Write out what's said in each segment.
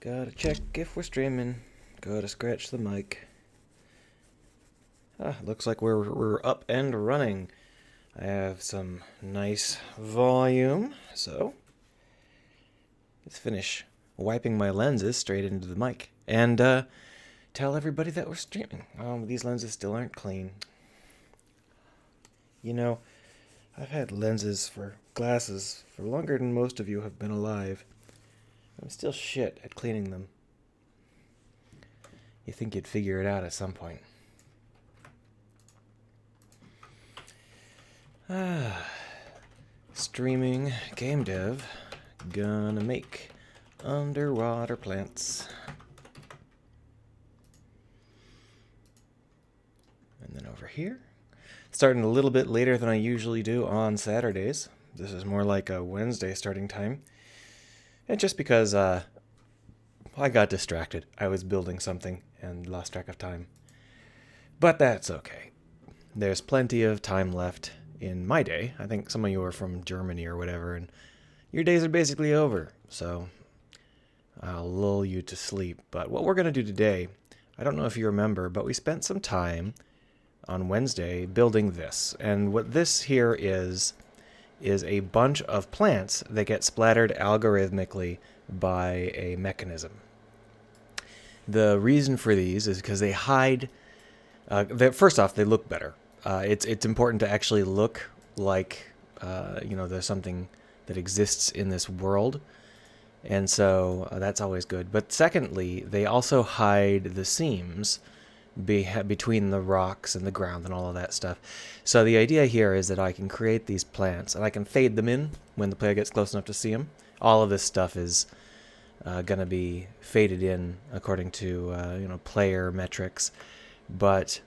Gotta check if we're streaming. Gotta scratch the mic. Looks like we're up and running. I have some nice volume, so let's finish wiping my lenses straight into the mic and tell everybody that we're streaming. These lenses still aren't clean. You know, I've had lenses for glasses for longer than most of you have been alive. I'm still shit at cleaning them. You think you'd figure it out at some point. Streaming game dev. Gonna make underwater plants. And then over here, starting a little bit later than I usually do on Saturdays. This is more like a Wednesday starting time. And just because I got distracted. I was building something and lost track of time. But that's okay. There's plenty of time left in my day. I think some of you are from Germany or whatever, and your days are basically over. So I'll lull you to sleep. But what we're going to do today, I don't know if you remember, but we spent some time on Wednesday building this. And what this here is a bunch of plants that get splattered algorithmically by a mechanism. The reason for these is because they hide. First off, they look better. It's important to actually look like there's something that exists in this world, and so that's always good. But secondly, they also hide the seams between the rocks and the ground and all of that stuff. So the idea here is that I can create these plants and I can fade them in when the player gets close enough to see them. All of this stuff is going to be faded in according to player metrics, but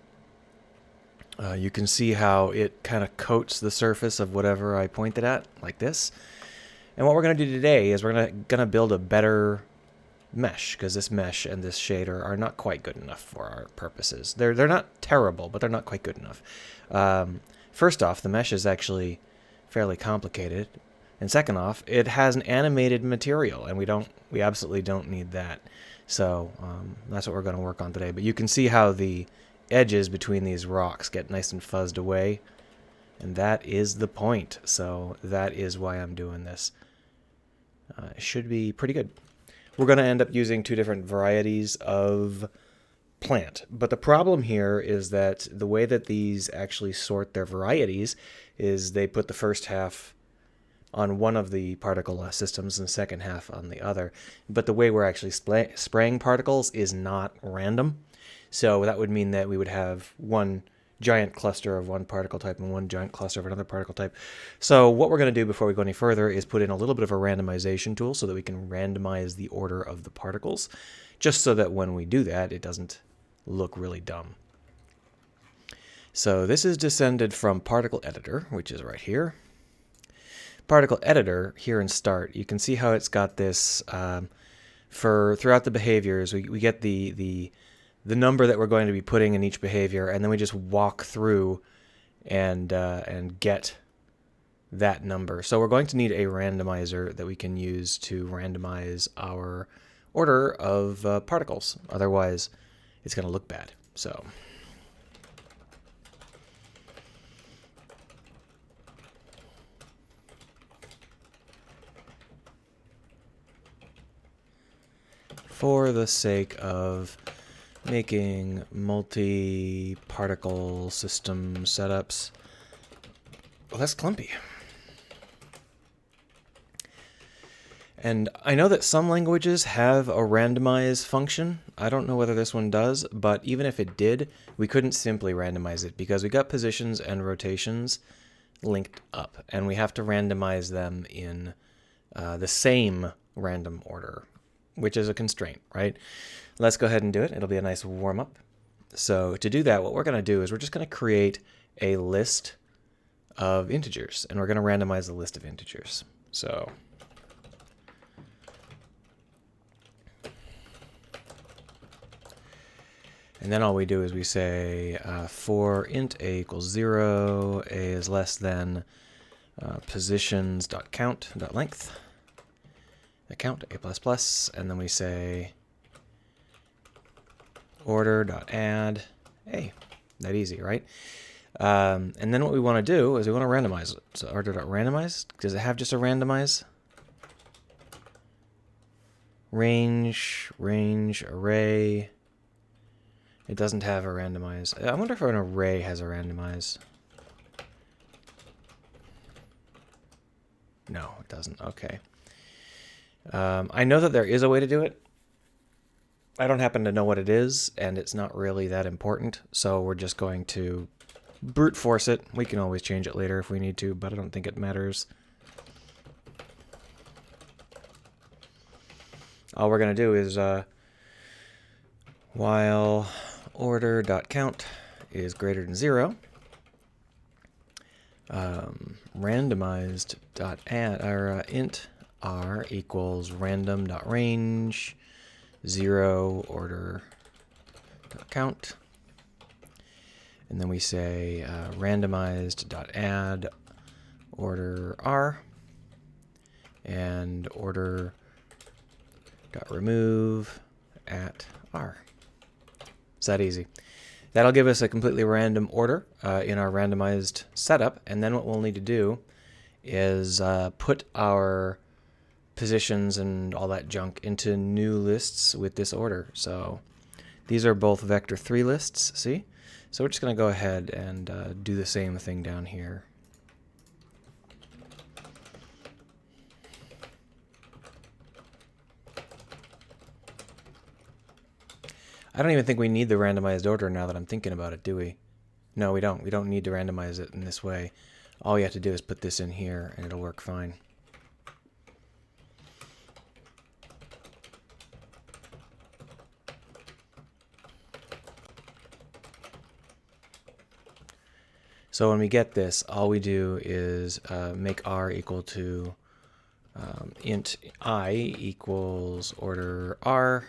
you can see how it kind of coats the surface of whatever I pointed at, like this. And what we're going to do today is we're going to build a better mesh, because this mesh and this shader are not quite good enough for our purposes. They're not terrible, but they're not quite good enough. First off, the mesh is actually fairly complicated, and second off, it has an animated material, and we absolutely don't need that. So that's what we're going to work on today. But you can see how the edges between these rocks get nice and fuzzed away, and that is the point. So that is why I'm doing this. It should be pretty good. We're going to end up using two different varieties of plant. But the problem here is that the way that these actually sort their varieties is they put the first half on one of the particle systems and the second half on the other. But the way we're actually spraying particles is not random. So that would mean that we would have one giant cluster of one particle type and one giant cluster of another particle type. So what we're going to do before we go any further is put in a little bit of a randomization tool so that we can randomize the order of the particles, just so that when we do that, it doesn't look really dumb. So this is descended from Particle Editor, which is right here. Particle Editor, here in Start, you can see how it's got this, throughout the behaviors, we get the number that we're going to be putting in each behavior, and then we just walk through and get that number. So we're going to need a randomizer that we can use to randomize our order of particles. Otherwise, it's going to look bad. So for the sake of making multi-particle system setups less clumpy. And I know that some languages have a randomize function. I don't know whether this one does, but even if it did, we couldn't simply randomize it because we got positions and rotations linked up, and we have to randomize them in the same random order, which is a constraint, right? Let's go ahead and do it. It'll be a nice warm-up. So to do that, what we're going to do is we're just going to create a list of integers, and we're going to randomize the list of integers. So and then all we do is we say for int a equals 0, a is less than positions.count.length. account a++, and then we say order.add a. That easy, right? And then what we want to do is we want to randomize it. So order.randomize, does it have just a randomize? Range, array. It doesn't have a randomize. I wonder if an array has a randomize. No, it doesn't. Okay. I know that there is a way to do it. I don't happen to know what it is, and it's not really that important, so we're just going to brute force it. We can always change it later if we need to, but I don't think it matters. All we're going to do is while order.count is greater than 0, randomized.add, or int r equals random.range 0 order.count. And then we say randomized.add order r and order.remove at r. It's that easy. That'll give us a completely random order in our randomized setup. And then what we'll need to do is put our positions and all that junk into new lists with this order. So these are both vector3 lists, see? So we're just going to go ahead and do the same thing down here. I don't even think we need the randomized order now that I'm thinking about it, do we? No, we don't. We don't need to randomize it in this way. All you have to do is put this in here and it'll work fine. So when we get this, all we do is make r equal to int I equals order r,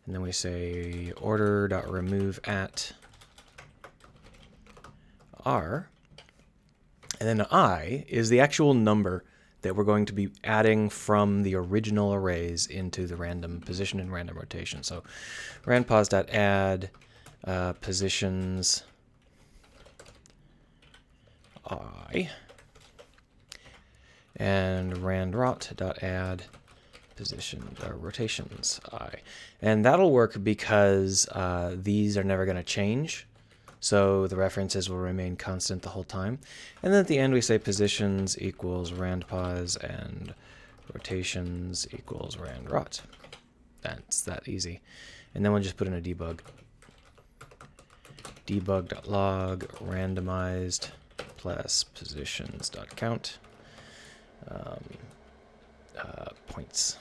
and then we say order.remove at r, and then I is the actual number that we're going to be adding from the original arrays into the random position and random rotation. So randpos.add positions I and randrot.add position rotations I, and that'll work because these are never going to change, so the references will remain constant the whole time. And then at the end we say positions equals randpos and rotations equals randrot. That's that easy. And then we'll just put in a debug. Debug.log randomized plus positions.count points.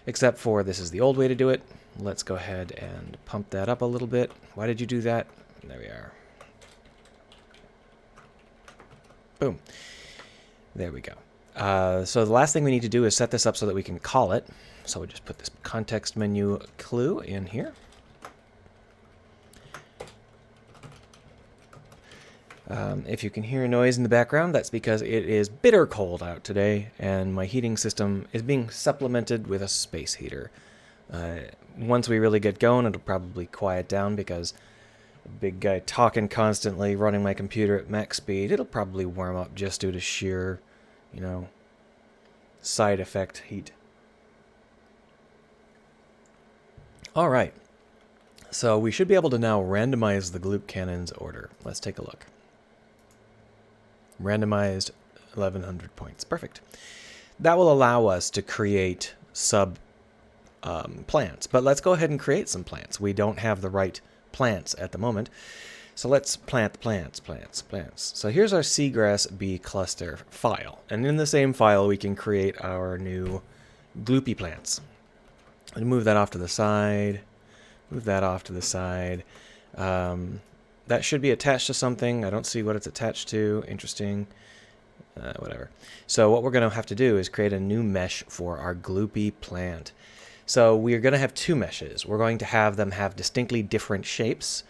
Except for this is the old way to do it. Let's go ahead and pump that up a little bit. Why did you do that? There we are. Boom. There we go. So the last thing we need to do is set this up so that we can call it. So we'll just put this context menu clue in here. If you can hear a noise in the background, that's because it is bitter cold out today, and my heating system is being supplemented with a space heater. Once we really get going, it'll probably quiet down because a big guy talking constantly, running my computer at max speed, it'll probably warm up just due to sheer, you know, side effect heat. All right, so we should be able to now randomize the Gloop cannon's order. Let's take a look. Randomized 1100 points. Perfect. That will allow us to create sub plants, but let's go ahead and create some plants. We don't have the right plants at the moment, so let's plant plants. So here's our seagrass bee cluster file, and in the same file we can create our new gloopy plants. And move that off to the side. Move that off to the side. That should be attached to something. I don't see what it's attached to. Interesting. Whatever. So what we're going to have to do is create a new mesh for our gloopy plant. So we're going to have two meshes. We're going to have them have distinctly different shapes,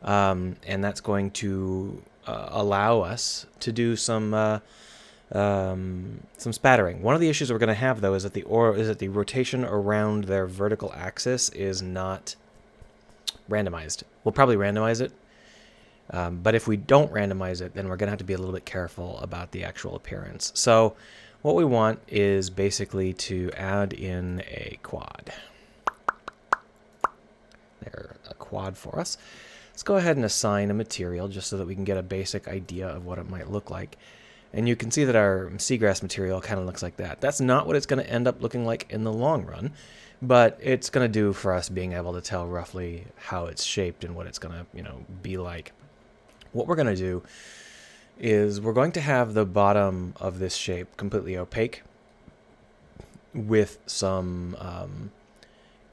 and that's going to allow us to do some some spattering. One of the issues we're going to have though is that the rotation around their vertical axis is not randomized. We'll probably randomize it, but if we don't randomize it, then we're going to have to be a little bit careful about the actual appearance. So what we want is basically to add in a quad. There, a quad for us. Let's go ahead and assign a material just so that we can get a basic idea of what it might look like. And you can see that our seagrass material kind of looks like that. That's not what it's going to end up looking like in the long run, but it's going to do for us being able to tell roughly how it's shaped and what it's going to, be like. What we're going to do is we're going to have the bottom of this shape completely opaque with some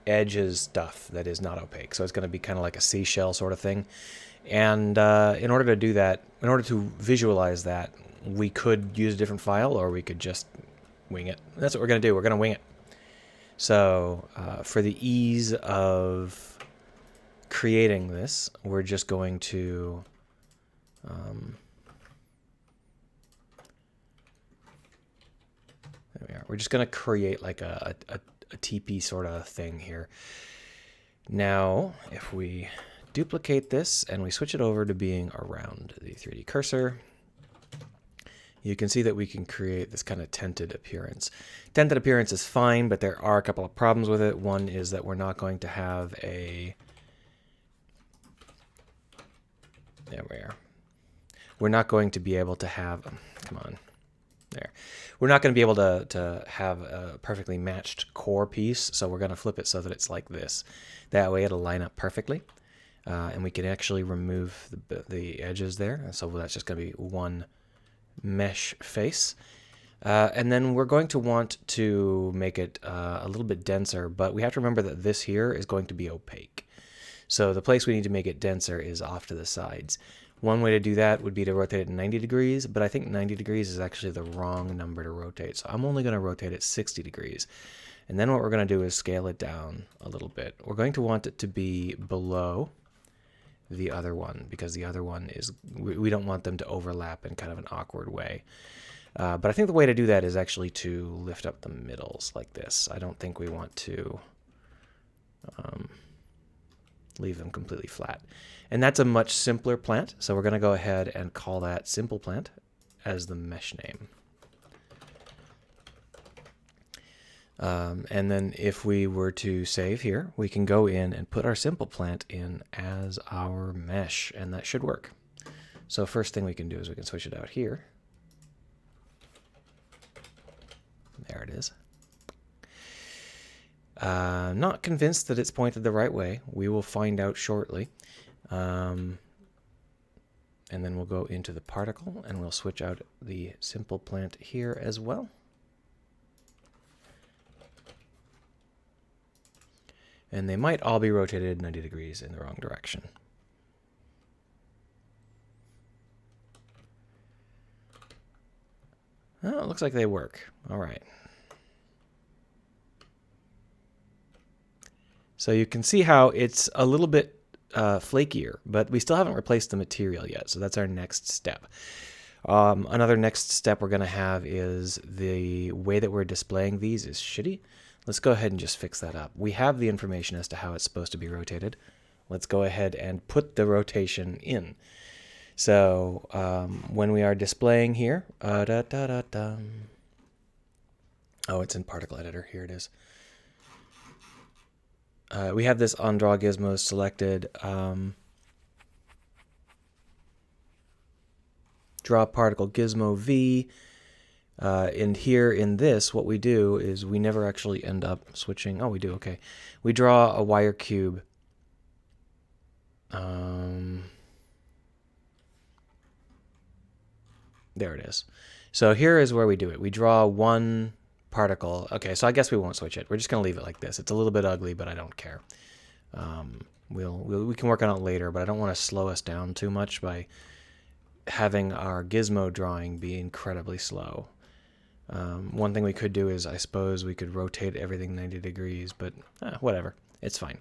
edges stuff that is not opaque. So it's going to be kind of like a seashell sort of thing. And in order to do that, in order to visualize that, we could use a different file or we could just wing it. That's what we're going to do. We're going to wing it. So for the ease of creating this, we're just going to there we are. We're just going to create like a TP sort of thing here. Now, if we duplicate this and we switch it over to being around the 3D cursor, you can see that we can create this kind of tented appearance. Tented appearance is fine, but there are a couple of problems with it. One is that we're not going to have a... There we are. We're not going to be able to have... Come on. There. We're not going to be able to have a perfectly matched core piece, so we're going to flip it so that it's like this. That way it'll line up perfectly, and we can actually remove the edges there. So that's just going to be one mesh face. And then we're going to want to make it a little bit denser, but we have to remember that this here is going to be opaque. So the place we need to make it denser is off to the sides. One way to do that would be to rotate it 90 degrees, but I think 90 degrees is actually the wrong number to rotate. So I'm only going to rotate it 60 degrees. And then what we're going to do is scale it down a little bit. We're going to want it to be below the other one because the other one is, we don't want them to overlap in kind of an awkward way. But I think the way to do that is actually to lift up the middles like this. I don't think we want to leave them completely flat. And that's a much simpler plant, so we're going to go ahead and call that simple plant as the mesh name. And then if we were to save here, we can go in and put our simple plant in as our mesh, and that should work. So first thing we can do is we can switch it out here. There it is. Not convinced that it's pointed the right way. We will find out shortly. And then we'll go into the particle and we'll switch out the simple plant here as well. And they might all be rotated 90 degrees in the wrong direction. Oh, it looks like they work. All right. So you can see how it's a little bit flakier, but we still haven't replaced the material yet, so that's our next step. Another next step we're going to have is the way that we're displaying these is shitty. Let's go ahead and just fix that up. We have the information as to how it's supposed to be rotated. Let's go ahead and put the rotation in. So when we are displaying here, oh, it's in Particle Editor. Here it is. We have this on Draw Gizmos selected. Draw Particle Gizmo V. And here in this, what we do is we never actually end up switching. Oh, we do. Okay. We draw a wire cube. There it is. So here is where we do it. We draw one particle. Okay, so I guess we won't switch it. We're just going to leave it like this. It's a little bit ugly, but I don't care. We can work on it later, but I don't want to slow us down too much by having our gizmo drawing be incredibly slow. One thing we could do is, I suppose, we could rotate everything 90 degrees, but whatever. It's fine.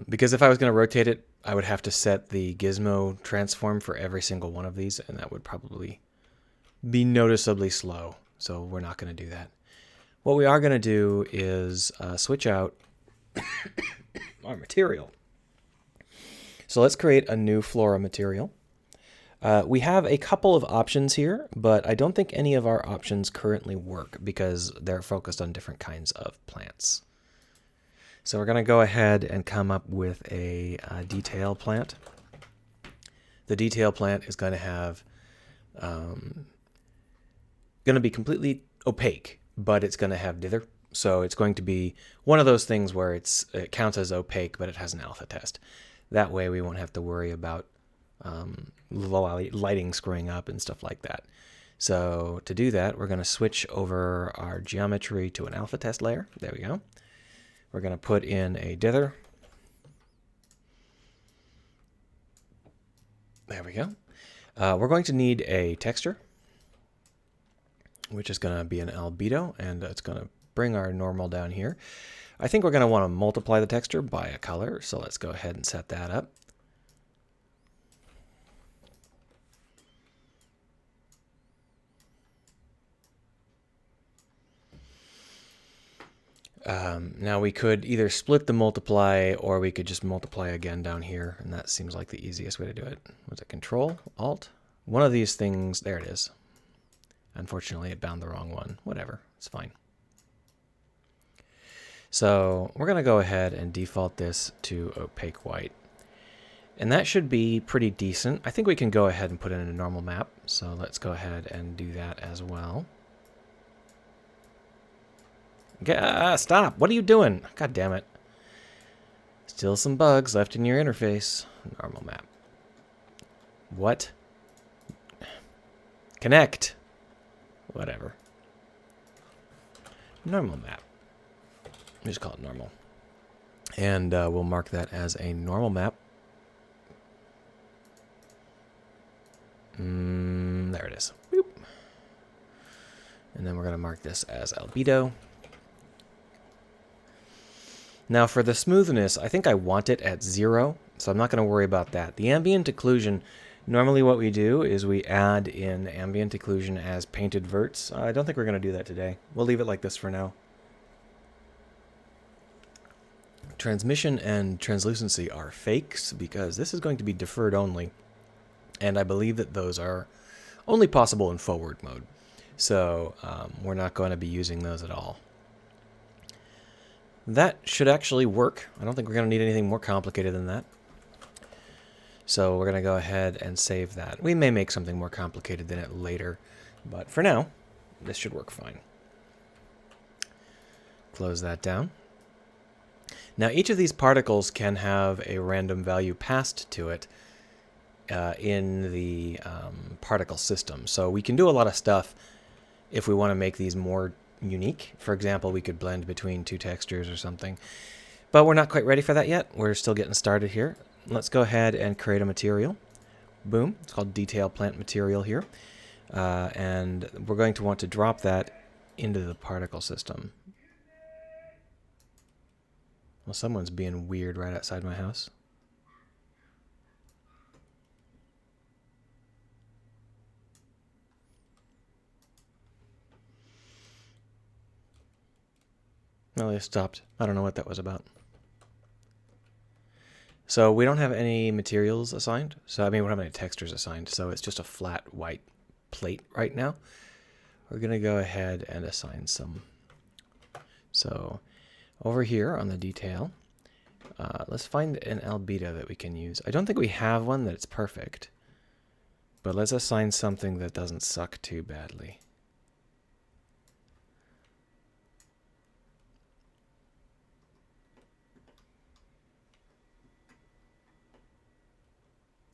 Because if I was going to rotate it I would have to set the gizmo transform for every single one of these, and that would probably be noticeably slow. So we're not going to do that. What we are going to do is switch out our material. So let's create a new flora material. We have a couple of options here, but I don't think any of our options currently work because they're focused on different kinds of plants. So we're going to go ahead and come up with a detail plant. The detail plant is going to have going to be completely opaque, but it's going to have dither. So it's going to be one of those things where it counts as opaque, but it has an alpha test. That way we won't have to worry about lighting screwing up and stuff like that. So to do that, we're going to switch over our geometry to an alpha test layer. There we go. We're going to put in a dither. There we go. We're going to need a texture, which is going to be an albedo, and it's going to bring our normal down here. I think we're going to want to multiply the texture by a color, so let's go ahead and set that up. Now we could either split the multiply or we could just multiply again down here, and that seems like the easiest way to do it. Was it Control, Alt? One of these things, there it is. Unfortunately, it bound the wrong one. Whatever, it's fine. So we're going to go ahead and default this to opaque white. And that should be pretty decent. I think we can go ahead and put in a normal map. So let's go ahead and do that as well. Stop! What are you doing? God damn it. Still some bugs left in your interface. Normal map. What? Connect! Whatever. Normal map. Just call it normal. And we'll mark that as a normal map. There it is. Boop. And then we're going to mark this as albedo. Now for the smoothness, I think I want it at 0, so I'm not going to worry about that. The ambient occlusion, normally what we do is we add in ambient occlusion as painted verts. I don't think we're going to do that today. We'll leave it like this for now. Transmission and translucency are fakes because this is going to be deferred only, and I believe that those are only possible in forward mode. So we're not going to be using those at all. That should actually work. I don't think we're going to need anything more complicated than that. So we're going to go ahead and save that. We may make something more complicated than it later, but for now, this should work fine. Close that down. Now each of these particles can have a random value passed to it in the particle system. So we can do a lot of stuff if we want to make these more unique. For example, we could blend between two textures or something. But we're not quite ready for that yet. We're still getting started here. Let's go ahead and create a material. Boom. It's called Detail Plant Material here. And we're going to want to drop that into the particle system. Well, someone's being weird right outside my house. Well, they stopped. I don't know what that was about. So we don't have any materials assigned. So, I mean, we don't have any textures assigned. So it's just a flat white plate right now. We're going to go ahead and assign some. So over here on the detail, let's find an albedo that we can use. I don't think we have one that's perfect. But let's assign something that doesn't suck too badly.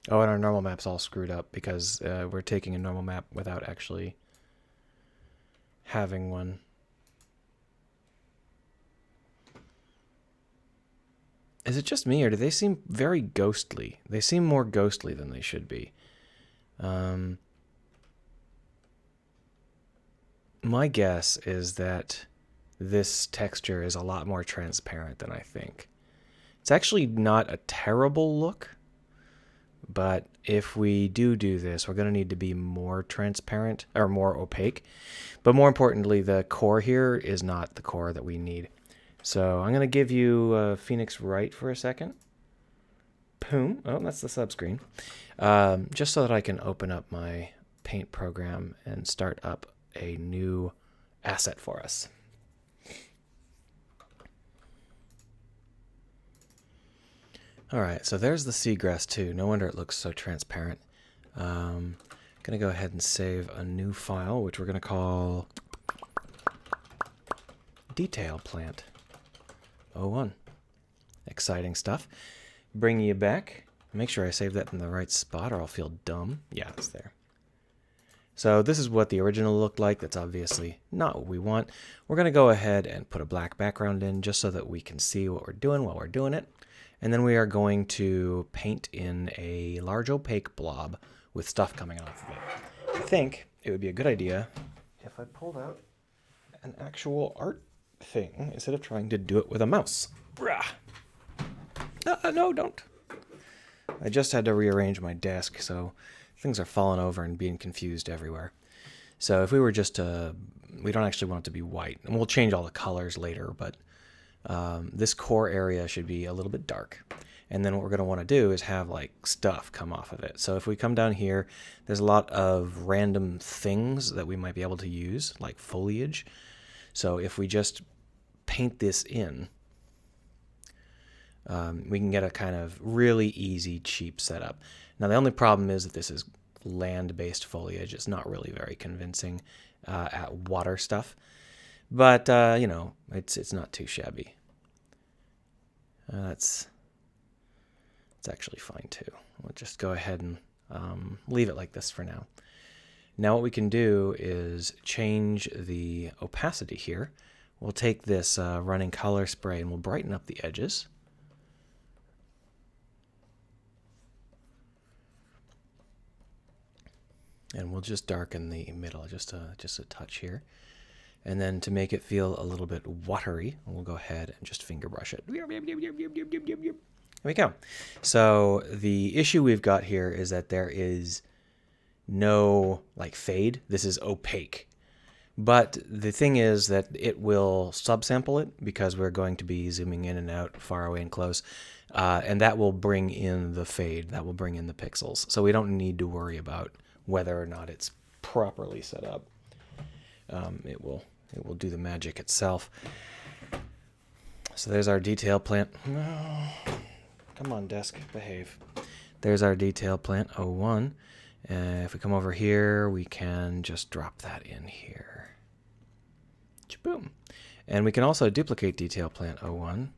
Oh, and our normal map's all screwed up because we're taking a normal map without actually having one. Is it just me, or do they seem very ghostly? They seem more ghostly than they should be. My guess is that this texture is a lot more transparent than I think. It's actually not a terrible look. but if we do this, we're going to need to be more transparent or more opaque. But more importantly, the core here is not the core that we need. So I'm going to give you Phoenix Write for a second. Boom. Oh, that's the subscreen. Just so that I can open up my Paint program and start up a new asset for us. All right, so there's the seagrass too. No wonder it looks so transparent. I'm going to go ahead and save a new file, which we're going to call Detail Plant 01. Exciting stuff. Bring you back. Make sure I save that in the right spot or I'll feel dumb. Yeah, it's there. So this is what the original looked like. That's obviously not what we want. We're going to go ahead and put a black background in just so that we can see what we're doing while we're doing it. And then we are going to paint in a large opaque blob with stuff coming off of it. I think it would be a good idea if I pulled out an actual art thing instead of trying to do it with a mouse. No, don't. I just had to rearrange my desk, so things are falling over and being confused everywhere. So if we were just to, we don't actually want it to be white, and we'll change all the colors later, but this core area should be a little bit dark. And then what we're going to want to do is have like stuff come off of it. So if we come down here, there's a lot of random things that we might be able to use, like foliage. So if we just paint this in, we can get a kind of really easy, cheap setup. Now the only problem is that this is land-based foliage. It's not really very convincing at water stuff. But, you know, it's not too shabby. It's actually fine too. We'll just go ahead and leave it like this for now. Now what we can do is change the opacity here. We'll take this running color spray and we'll brighten up the edges. And we'll just darken the middle, just a touch here. And then to make it feel a little bit watery, we'll go ahead and just finger brush it. There we go. So the issue we've got here is that there is no like fade. This is opaque. But the thing is that it will subsample it because we're going to be zooming in and out, far away and close. And that will bring in the fade. That will bring in the pixels. So we don't need to worry about whether or not it's properly set up. It will do the magic itself. So there's our detail plant. No, come on, desk, behave. There's our detail plant 01. If we come over here, we can just drop that in here. Boom. And we can also duplicate detail plant 01.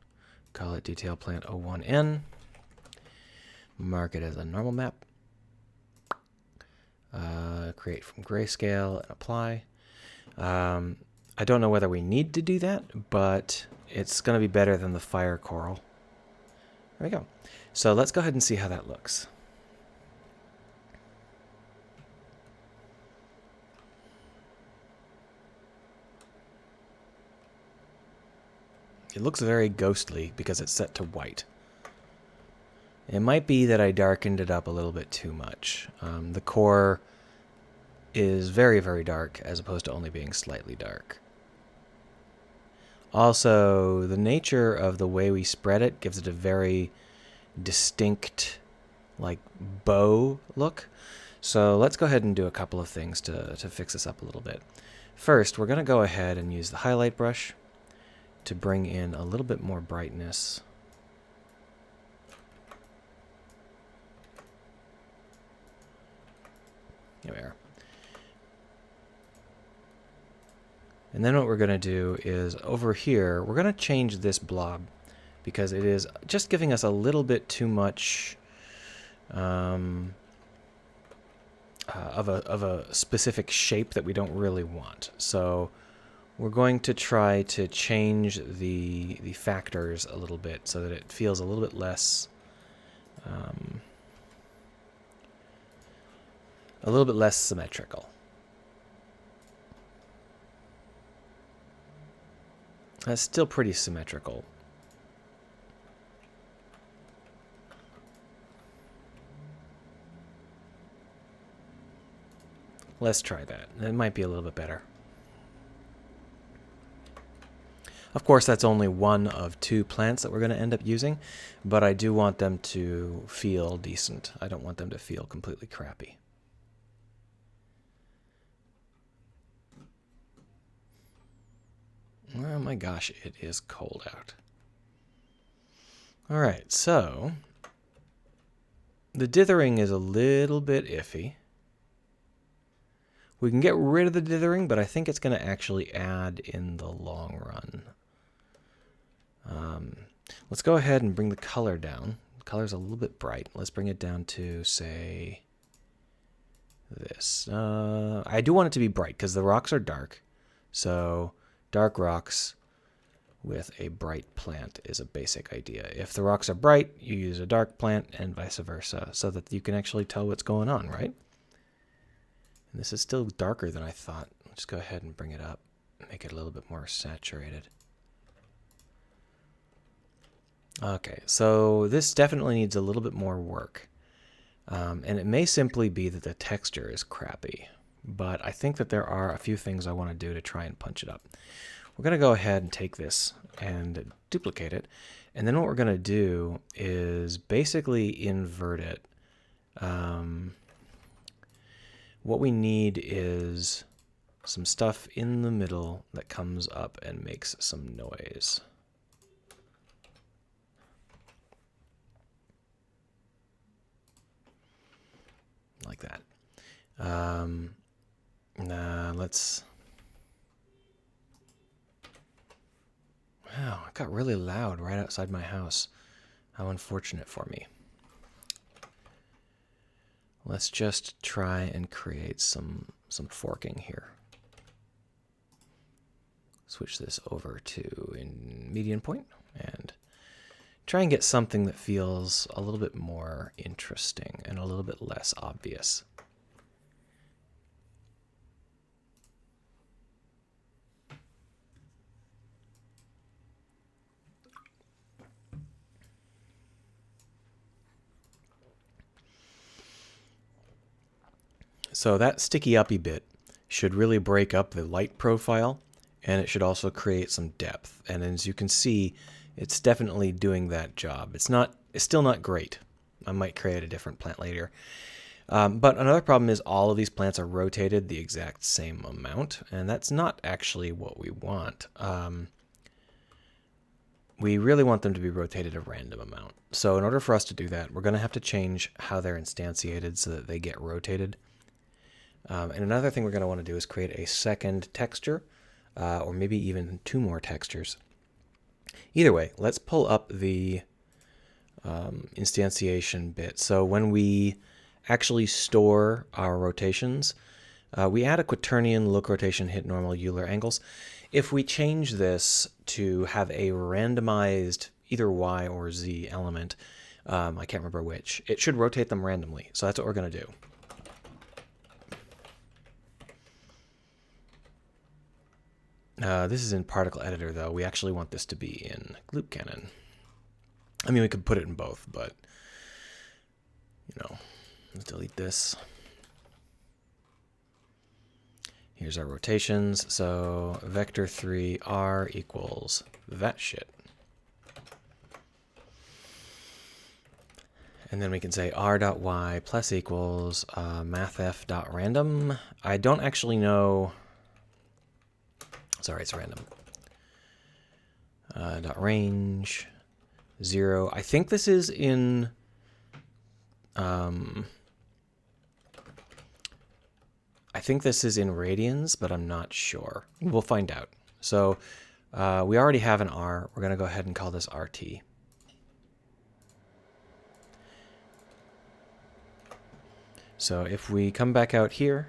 Call it detail plant 01N. Mark it as a normal map. Create from grayscale and apply. I don't know whether we need to do that, but it's going to be better than the fire coral. There we go. So let's go ahead and see how that looks. It looks very ghostly because it's set to white. It might be that I darkened it up a little bit too much. The core is very, very dark as opposed to only being slightly dark. Also, the nature of the way we spread it gives it a very distinct, like, bow look. So let's go ahead and do a couple of things to fix this up a little bit. First, we're going to go ahead and use the highlight brush to bring in a little bit more brightness. Here we are. And then what we're going to do is over here, we're going to change this blob because it is just giving us a little bit too much of a specific shape that we don't really want. So we're going to try to change the factors a little bit so that it feels a little bit less symmetrical. That's still pretty symmetrical. Let's try that. It might be a little bit better. Of course, that's only one of 2 plants that we're going to end up using, but I do want them to feel decent. I don't want them to feel completely crappy. Oh my gosh, it is cold out. All right, so the dithering is a little bit iffy. We can get rid of the dithering, but I think it's going to actually add in the long run. Let's go ahead and bring the color down. The color's a little bit bright. Let's bring it down to, say, this. I do want it to be bright because the rocks are dark. So dark rocks with a bright plant is a basic idea. If the rocks are bright, you use a dark plant and vice versa so that you can actually tell what's going on, right? And this is still darker than I thought. Let's go ahead and bring it up, make it a little bit more saturated. Okay, so this definitely needs a little bit more work. And it may simply be that the texture is crappy, but I think that there are a few things I want to do to try and punch it up. We're going to go ahead and take this and duplicate it, and then what we're going to do is basically invert it. What we need is some stuff in the middle that comes up and makes some noise. Like that. Let's... Wow, it got really loud right outside my house. How unfortunate for me. Let's just try and create some forking here. Switch this over to in median point and try and get something that feels a little bit more interesting and a little bit less obvious. So that sticky uppy bit should really break up the light profile, and it should also create some depth. And as you can see, it's definitely doing that job. It's still not great. I might create a different plant later. But another problem is all of these plants are rotated the exact same amount, and that's not actually what we want. We really want them to be rotated a random amount. So in order for us to do that, we're going to have to change how they're instantiated so that they get rotated. And another thing we're going to want to do is create a second texture, or maybe even 2 more textures. Either way, let's pull up the instantiation bit. So when we actually store our rotations, we add a quaternion, look rotation, hit normal, Euler angles. If we change this to have a randomized either Y or Z element, I can't remember which, it should rotate them randomly. So that's what we're going to do. This is in particle editor, though. We actually want this to be in Gloop Cannon. I mean, we could put it in both, but, you know, let's delete this. Here's our rotations. So vector 3 R equals that shit. And then we can say r.y plus equals mathf.random. I don't actually know. Sorry, it's random. Dot range 0. I think this is in. I think this is in radians, but I'm not sure. We'll find out. So we already have an R. We're going to go ahead and call this RT. So if we come back out here.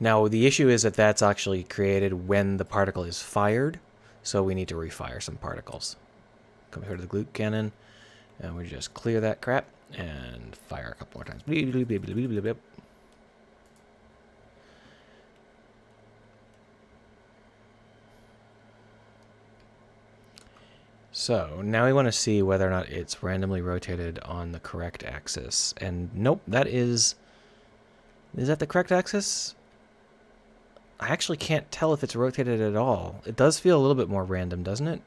Now, the issue is that that's actually created when the particle is fired, so we need to refire some particles. Come here to the Gloop Cannon, and we just clear that crap and fire a couple more times. So now we want to see whether or not it's randomly rotated on the correct axis. And nope, that is that the correct axis? I actually can't tell if it's rotated at all. It does feel a little bit more random, doesn't it?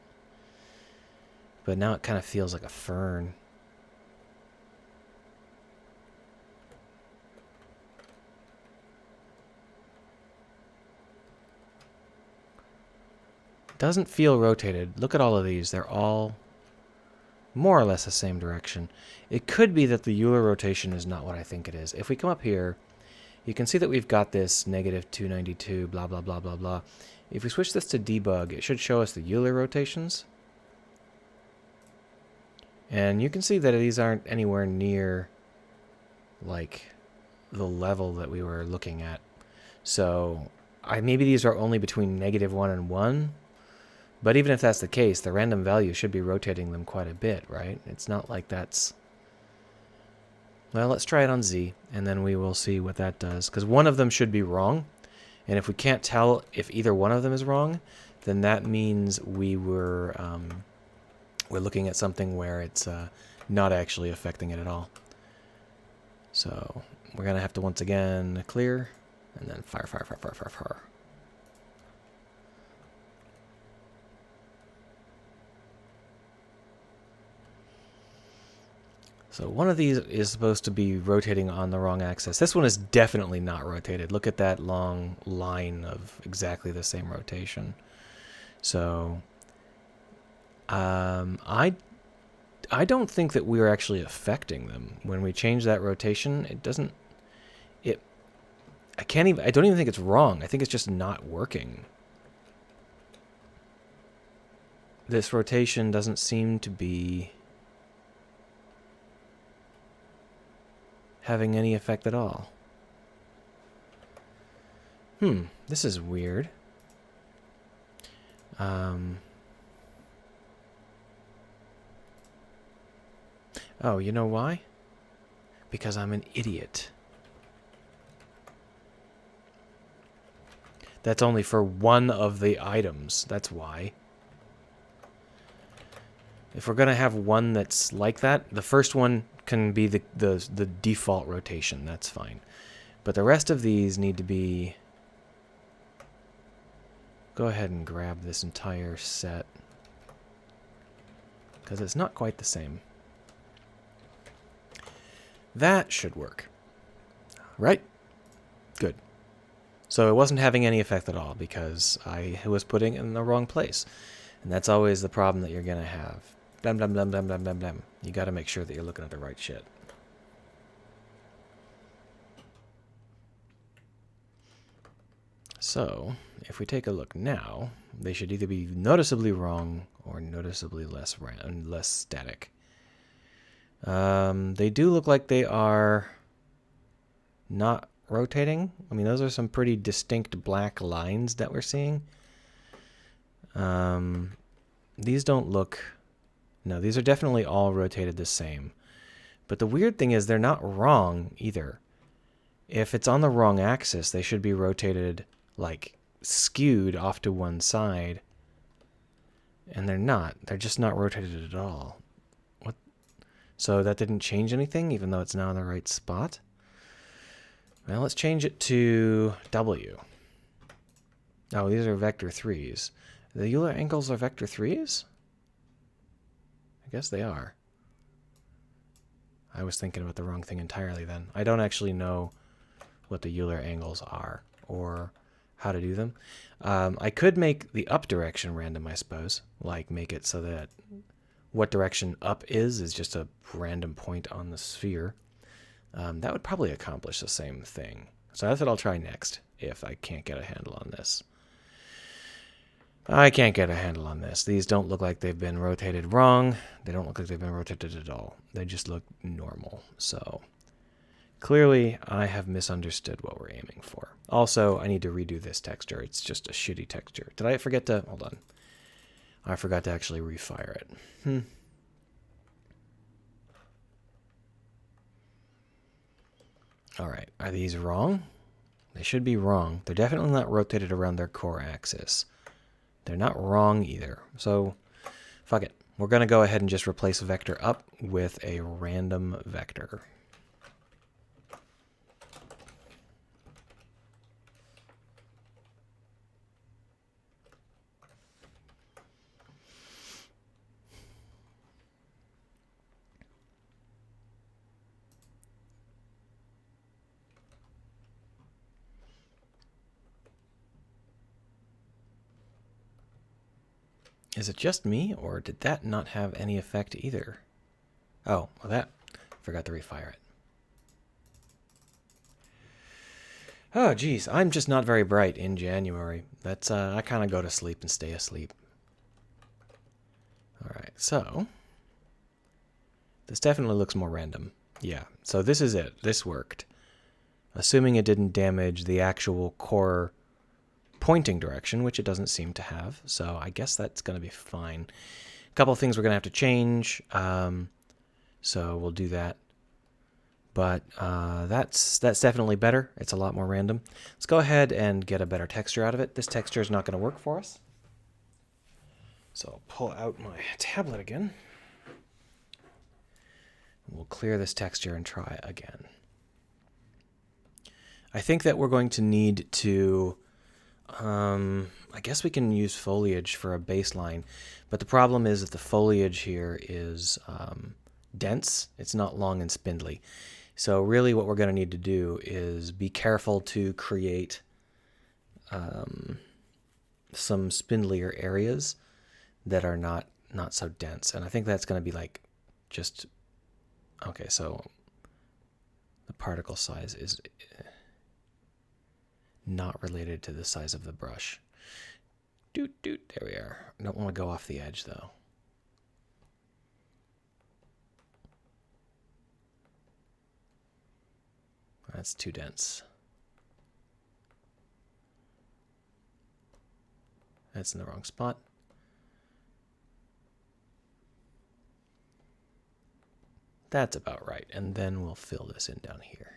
But now it kind of feels like a fern. Doesn't feel rotated. Look at all of these. They're all more or less the same direction. It could be that the Euler rotation is not what I think it is. If we come up here, you can see that we've got this negative 292, blah, blah, blah, blah, blah. If we switch this to debug, it should show us the Euler rotations. And you can see that these aren't anywhere near, like, the level that we were looking at. So, maybe these are only between -1 and 1. But even if that's the case, the random value should be rotating them quite a bit, right? It's not like that's... Well, let's try it on Z, and then we will see what that does. Because one of them should be wrong. And if we can't tell if either one of them is wrong, then that means we're looking at something where it's not actually affecting it at all. So we're going to have to once again clear, and then fire, fire, fire, fire, fire, fire. So one of these is supposed to be rotating on the wrong axis. This one is definitely not rotated. Look at that long line of exactly the same rotation. So I don't think that we're actually affecting them. When we change that rotation, it doesn't... I don't even think it's wrong. I think it's just not working. This rotation doesn't seem to be having any effect at all. This is weird. Oh, you know why? Because I'm an idiot. That's only for one of the items. That's why. If we're going to have one that's like that, the first one can be the default rotation. That's fine. But the rest of these need to be... Go ahead and grab this entire set, because it's not quite the same. That should work. Right? Good. So it wasn't having any effect at all because I was putting it in the wrong place. And that's always the problem that you're going to have. Blam, blam, blam, blam, blam, blam, blam. You got to make sure that you're looking at the right shit. So, if we take a look now, they should either be noticeably wrong or noticeably less static. They do look like they are not rotating. I mean, those are some pretty distinct black lines that we're seeing. These don't look... No, these are definitely all rotated the same. But the weird thing is they're not wrong either. If it's on the wrong axis, they should be rotated, like, skewed off to one side. And they're not. They're just not rotated at all. What? So that didn't change anything, even though it's now in the right spot? Well, let's change it to W. Oh, these are vector 3s. The Euler angles are vector 3s? I guess they are. I was thinking about the wrong thing entirely then. I don't actually know what the Euler angles are or how to do them. I could make the up direction random, I suppose. Like make it so that what direction up is just a random point on the sphere. That would probably accomplish the same thing. So that's what I'll try next if I can't get a handle on this. I can't get a handle on this. These don't look like they've been rotated wrong. They don't look like they've been rotated at all. They just look normal. So clearly I have misunderstood what we're aiming for. Also, I need to redo this texture. It's just a shitty texture. Did I forget to... Hold on. I forgot to actually refire it. All right. Are these wrong? They should be wrong. They're definitely not rotated around their core axis. They're not wrong either. So, fuck it. we're going to go ahead and just replace vector up with a random vector. Is it just me, or did that not have any effect either? Oh, well, that forgot to refire it. Oh, geez, I'm just not very bright in January. That's I kind of go to sleep and stay asleep. All right, so this definitely looks more random. Yeah, so this is it. This worked. Assuming it didn't damage the actual core pointing direction, which it doesn't seem to have. So I guess that's going to be fine. A couple of things we're going to have to change. So we'll do that. But that's definitely better. It's a lot more random. Let's go ahead and get a better texture out of it. This texture is not going to work for us. So I'll pull out my tablet again. We'll clear this texture and try again. I think that we're going to need to, I guess we can use foliage for a baseline, but the problem is that the foliage here is dense. It's not long and spindly. So really what we're going to need to do is be careful to create some spindlier areas that are not so dense. And I think that's going to be like just, okay, so the particle size is not related to the size of the brush. There we are. I don't want to go off the edge though. That's too dense. That's in the wrong spot. That's about right. And then we'll fill this in down here.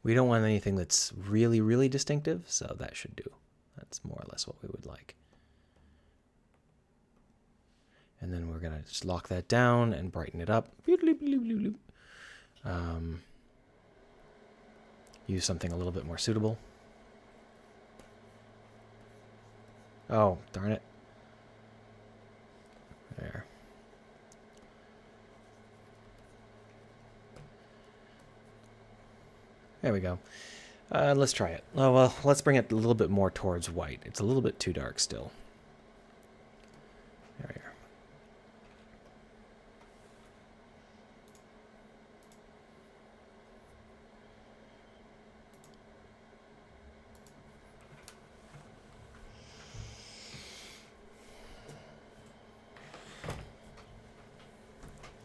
We don't want anything that's really, really distinctive, so that should do. That's more or less what we would like. And then we're going to just lock that down and brighten it up. Use something a little bit more suitable. Oh, darn it. There. There we go. Let's try it. Oh, well, let's bring it a little bit more towards white. It's a little bit too dark still. There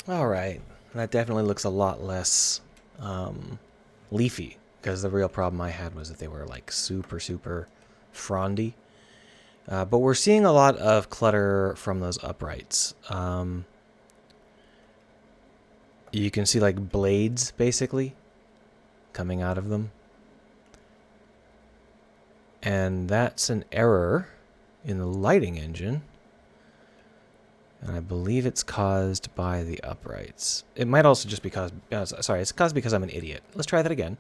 we are. All right. That definitely looks a lot less leafy, because the real problem I had was that they were like super frondy. But we're seeing a lot of clutter from those uprights. You can see like blades basically coming out of them. And that's an error in the lighting engine. And I believe it's caused by the uprights. It might also just be caused... sorry, it's caused because I'm an idiot. Let's try that again.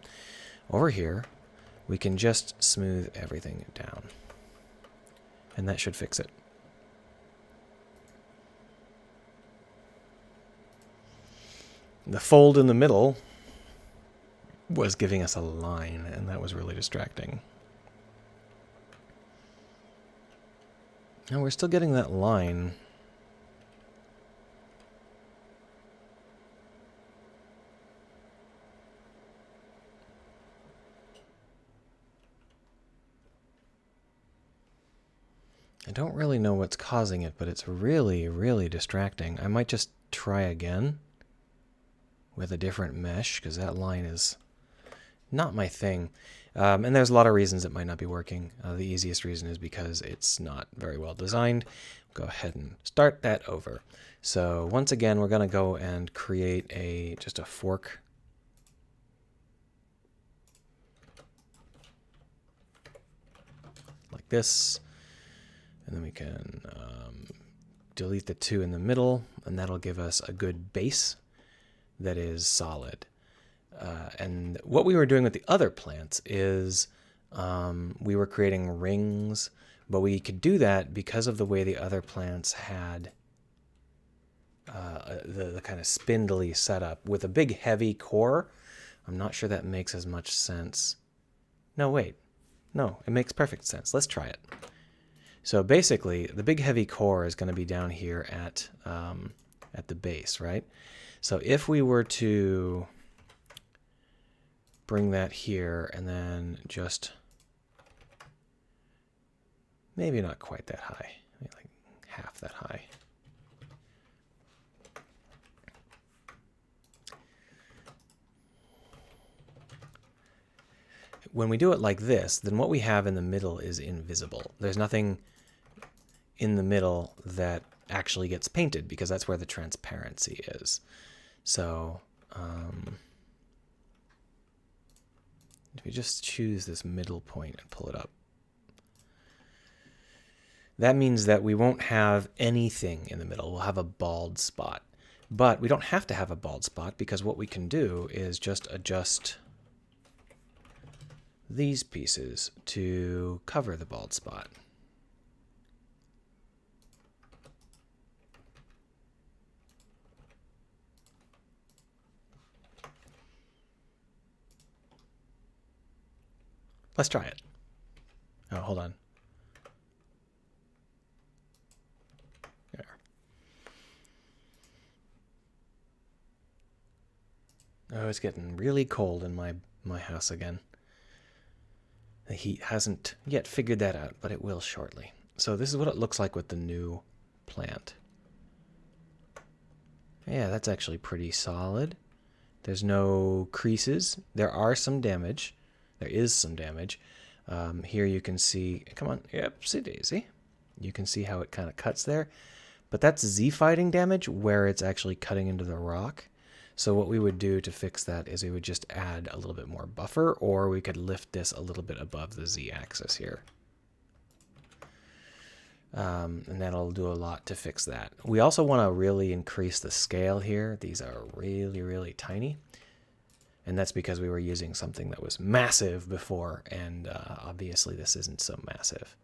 Over here, we can just smooth everything down. And that should fix it. The fold in the middle was giving us a line, and that was really distracting. And we're still getting that line. I don't really know what's causing it, but it's really distracting. I might just try again with a different mesh, because that line is not my thing. And there's a lot of reasons it might not be working. The easiest reason is because it's not very well designed. Go ahead and start that over. So once again, we're going to go and create just a fork. like this. And then we can delete the 2 in the middle, and that'll give us a good base that is solid. And what we were doing with the other plants is we were creating rings, but we could do that because of the way the other plants had the kind of spindly setup with a big heavy core. I'm not sure that makes as much sense. No, wait. No, it makes perfect sense. Let's try it. So basically, the big heavy core is going to be down here at the base, right? So if we were to bring that here and then just maybe not quite that high, maybe like half that high. When we do it like this, then what we have in the middle is invisible. There's nothing in the middle that actually gets painted because that's where the transparency is. So if we just choose this middle point and pull it up, that means that we won't have anything in the middle. We'll have a bald spot. But we don't have to have a bald spot because what we can do is just adjust these pieces to cover the bald spot. Let's try it. Oh, hold on. There. Oh, it's getting really cold in my house again. The heat hasn't yet figured that out, but it will shortly. So this is what it looks like with the new plant. Yeah, that's actually pretty solid. There's no creases. There are some damage. There is some damage. Here you can see, come on, yep, see Daisy. You can see how it kind of cuts there. But that's Z-fighting damage where it's actually cutting into the rock. So what we would do to fix that is we would just add a little bit more buffer, or we could lift this a little bit above the Z-axis here. And that'll do a lot to fix that. We also want to really increase the scale here. These are really, really tiny. And that's because we were using something that was massive before, and obviously this isn't so massive.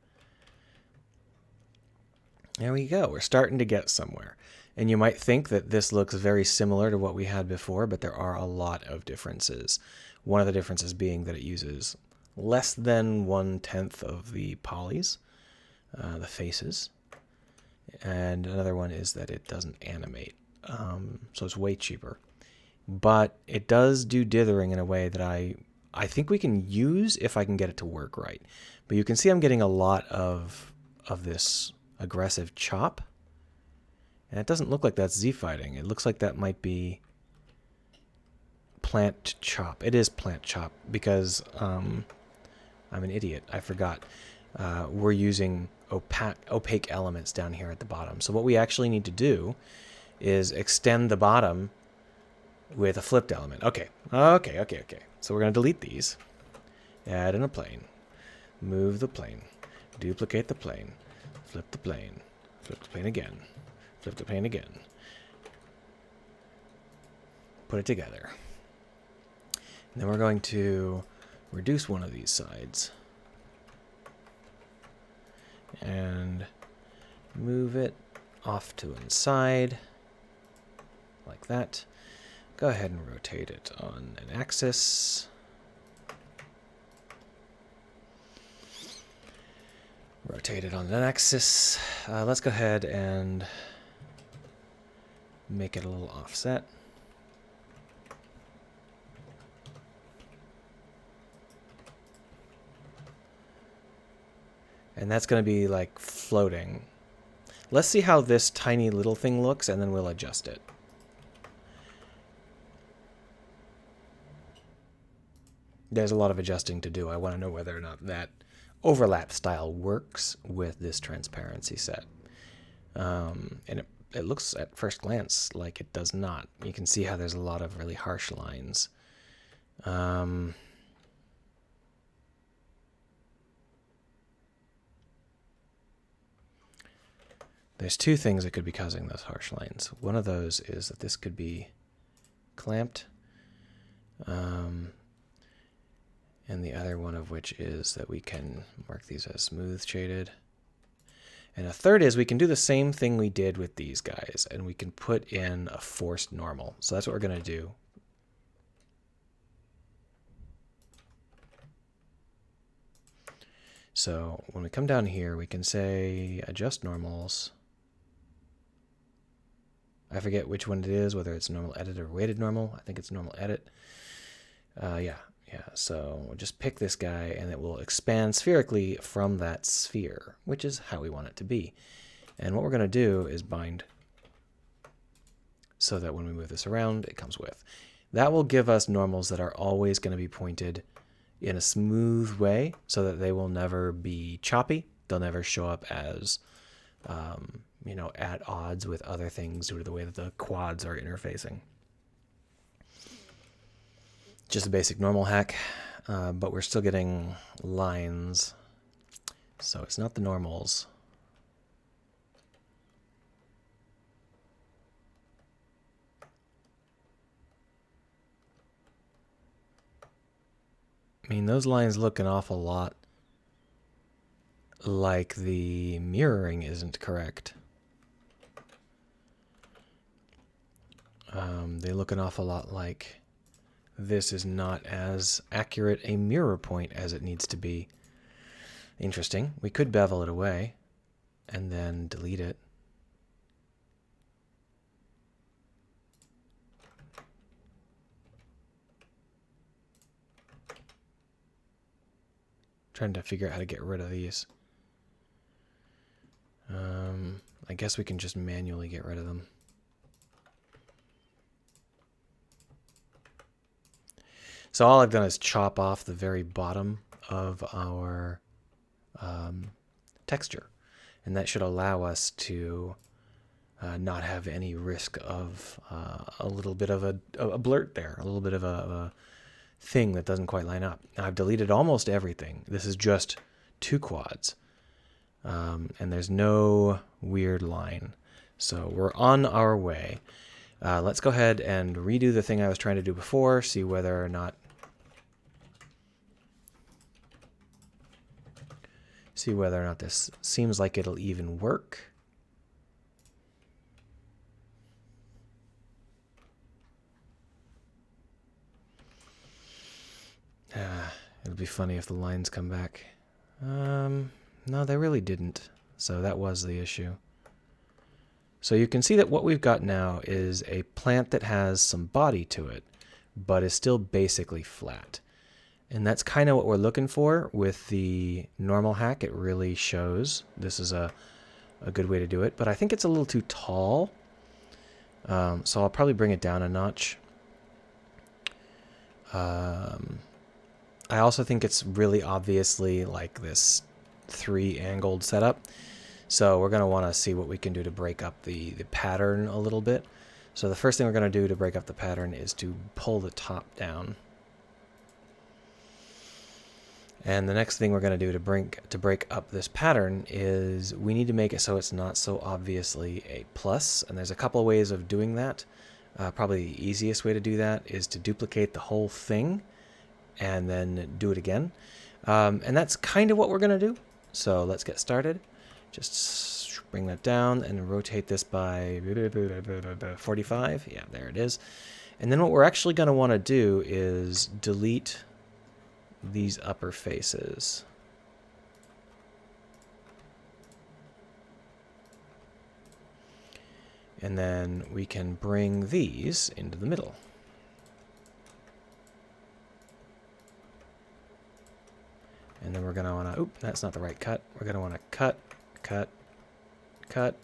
There we go. We're starting to get somewhere. And you might think that this looks very similar to what we had before, but there are a lot of differences. One of the differences being that it uses less than 1/10 of the polys, the faces. And another one is that it doesn't animate. So it's way cheaper. But it does do dithering in a way that I think we can use if I can get it to work right. But you can see I'm getting a lot of this aggressive chop. And it doesn't look like that's Z-fighting. It looks like that might be plant chop. It is plant chop because I'm an idiot. I forgot. We're using opaque elements down here at the bottom. So what we actually need to do is extend the bottom with a flipped element. Okay. So we're going to delete these. Add in a plane. Move the plane. Duplicate the plane. Flip the plane. Flip the plane again. Flip the plane again. Put it together. And then we're going to reduce one of these sides. And move it off to one side. Like that. Go ahead and rotate it on an axis. Rotate it on an axis. Let's go ahead and make it a little offset. And that's going to be like floating. Let's see how this tiny little thing looks, and then we'll adjust it. There's a lot of adjusting to do. I want to know whether or not that overlap style works with this transparency set. And it looks at first glance like it does not. You can see how there's a lot of really harsh lines. There's two things that could be causing those harsh lines. One of those is that this could be clamped, and the other one of which is that we can mark these as smooth shaded. And a third is we can do the same thing we did with these guys, and we can put in a forced normal. So that's what we're going to do. So when we come down here, we can say adjust normals. I forget which one it is, whether it's normal edit or weighted normal. I think it's normal edit. Yeah. So we'll just pick this guy, and it will expand spherically from that sphere, which is how we want it to be. And what we're going to do is bind so that when we move this around, it comes with. That will give us normals that are always going to be pointed in a smooth way so that they will never be choppy. They'll never show up as at odds with other things due to the way that the quads are interfacing. Just a basic normal hack, but we're still getting lines, so it's not the normals. I mean, those lines look an awful lot like the mirroring isn't correct. They look an awful lot like this is not as accurate a mirror point as it needs to be. Interesting. We could bevel it away and then delete it. Trying to figure out how to get rid of these. I guess we can just manually get rid of them. So all I've done is chop off the very bottom of our texture. And that should allow us to not have any risk of a little bit of a blurt there, a little bit of a thing that doesn't quite line up. Now, I've deleted almost everything. This is just two quads. And there's no weird line. So we're on our way. Let's go ahead and redo the thing I was trying to do before, see whether or not this seems like it'll even work. It'll be funny if the lines come back. No, they really didn't. So that was the issue. So you can see that what we've got now is a plant that has some body to it, but is still basically flat. And that's kind of what we're looking for with the normal hack. It really shows. This is a good way to do it, but I think it's a little too tall. So I'll probably bring it down a notch. I also think it's really obviously like this 3-angled setup. So we're going to want to see what we can do to break up the pattern a little bit. So the first thing we're going to do to break up the pattern is to pull the top down. And the next thing we're going to do to break up this pattern is we need to make it so it's not so obviously a plus. And there's a couple of ways of doing that. Probably the easiest way to do that is to duplicate the whole thing and then do it again. And that's kind of what we're going to do. So let's get started. Just bring that down and rotate this by 45. Yeah, there it is. And then what we're actually going to want to do is delete these upper faces. And then we can bring these into the middle. And then we're going to want to, oop, that's not the right cut. We're going to want to cut, cut, cut,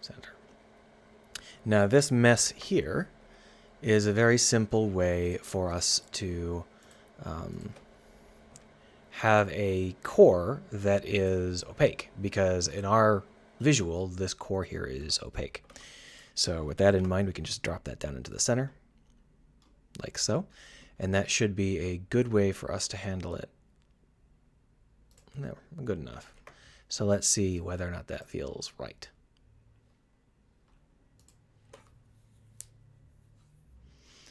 center. Now this mess here is a very simple way for us to have a core that is opaque, because in our visual, this core here is opaque. So with that in mind, we can just drop that down into the center, like so. And that should be a good way for us to handle it. No, good enough. So let's see whether or not that feels right.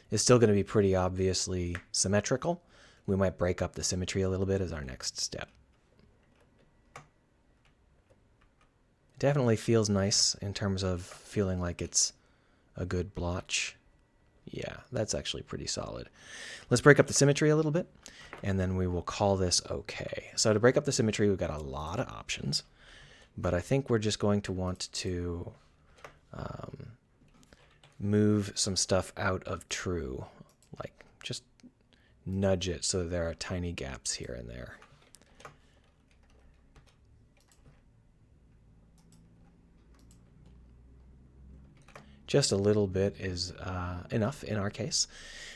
It's still going to be pretty obviously symmetrical. We might break up the symmetry a little bit as our next step. It definitely feels nice in terms of feeling like it's a good blotch. Yeah, that's actually pretty solid. Let's break up the symmetry a little bit, and then we will call this okay. So to break up the symmetry, we've got a lot of options, but I think we're just going to want to move some stuff out of true, like just nudge it so there are tiny gaps here and there. Just a little bit is enough in our case.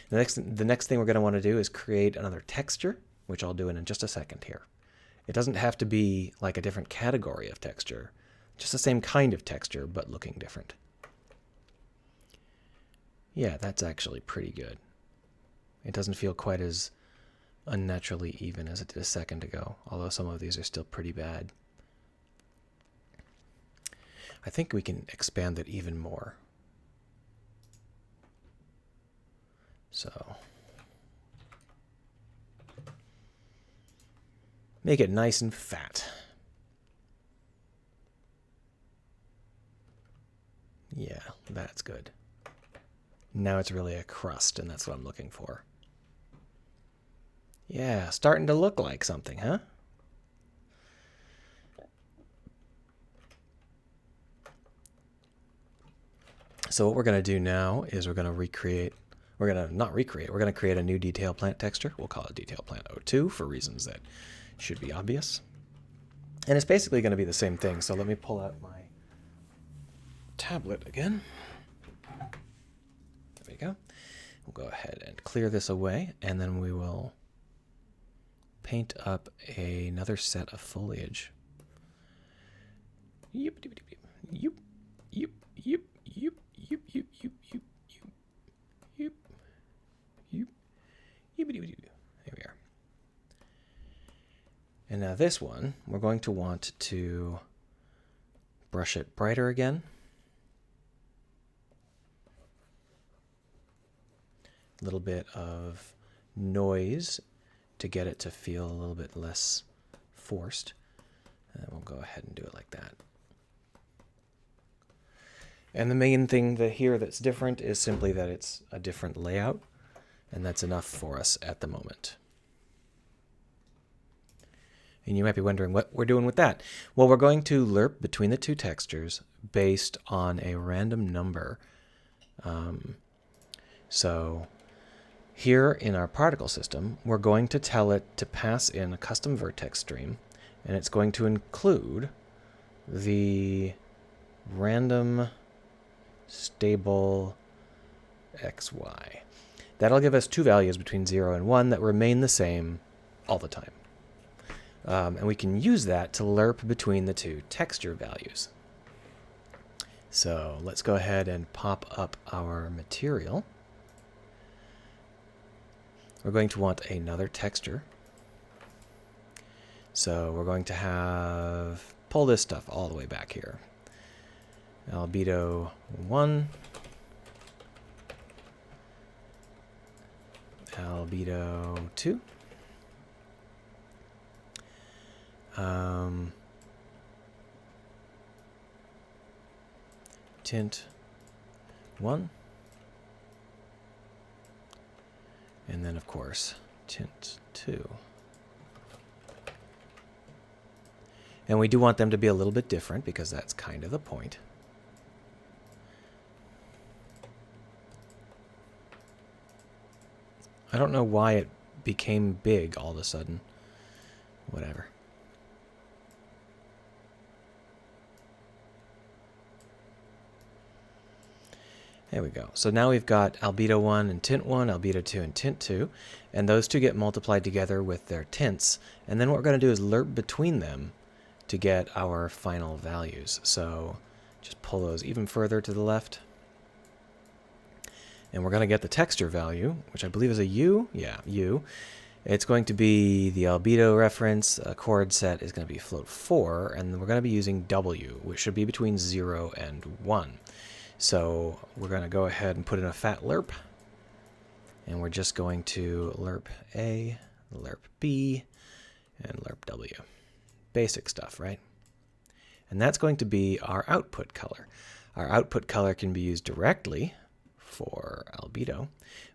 The next thing we're going to want to do is create another texture, which I'll do in just a second here. It doesn't have to be like a different category of texture, just the same kind of texture, but looking different. Yeah, that's actually pretty good. It doesn't feel quite as unnaturally even as it did a second ago, although some of these are still pretty bad. I think we can expand it even more. So make it nice and fat. Yeah, that's good. Now it's really a crust, and that's what I'm looking for. Yeah, starting to look like something, huh? So what we're going to do now is we're going to recreate, we're going to create a new detail plant texture. We'll call it detail plant 02 for reasons that should be obvious. And it's basically going to be the same thing. So let me pull out my tablet again. There we go. We'll go ahead and clear this away, and then we will paint up another set of foliage. There we are. And now this one, we're going to want to brush it brighter again. A little bit of noise to get it to feel a little bit less forced. And we'll go ahead and do it like that. And the main thing here that's different is simply that it's a different layout, and that's enough for us at the moment. And you might be wondering what we're doing with that. Well, we're going to lerp between the two textures based on a random number. So here in our particle system, we're going to tell it to pass in a custom vertex stream, and it's going to include the random stable xy. That'll give us two values between 0 and 1 that remain the same all the time. And we can use that to lerp between the two texture values. So let's go ahead and pop up our material. We're going to want another texture. So we're going to pull this stuff all the way back here. Albedo 1. Albedo 2. Tint 1. And then, of course, tint 2. And we do want them to be a little bit different because that's kind of the point. I don't know why it became big all of a sudden. Whatever. There we go. So now we've got albedo 1 and tint 1, albedo 2 and tint 2, and those two get multiplied together with their tints. And then what we're going to do is lerp between them to get our final values. So just pull those even further to the left. And we're going to get the texture value, which I believe is a U. Yeah, U. It's going to be the albedo reference. Chord set is going to be float 4, and we're going to be using W, which should be between 0 and 1. So we're going to go ahead and put in a fat lerp, and we're just going to lerp A, lerp B, and lerp W. Basic stuff, right? And that's going to be our output color. Our output color can be used directly for albedo,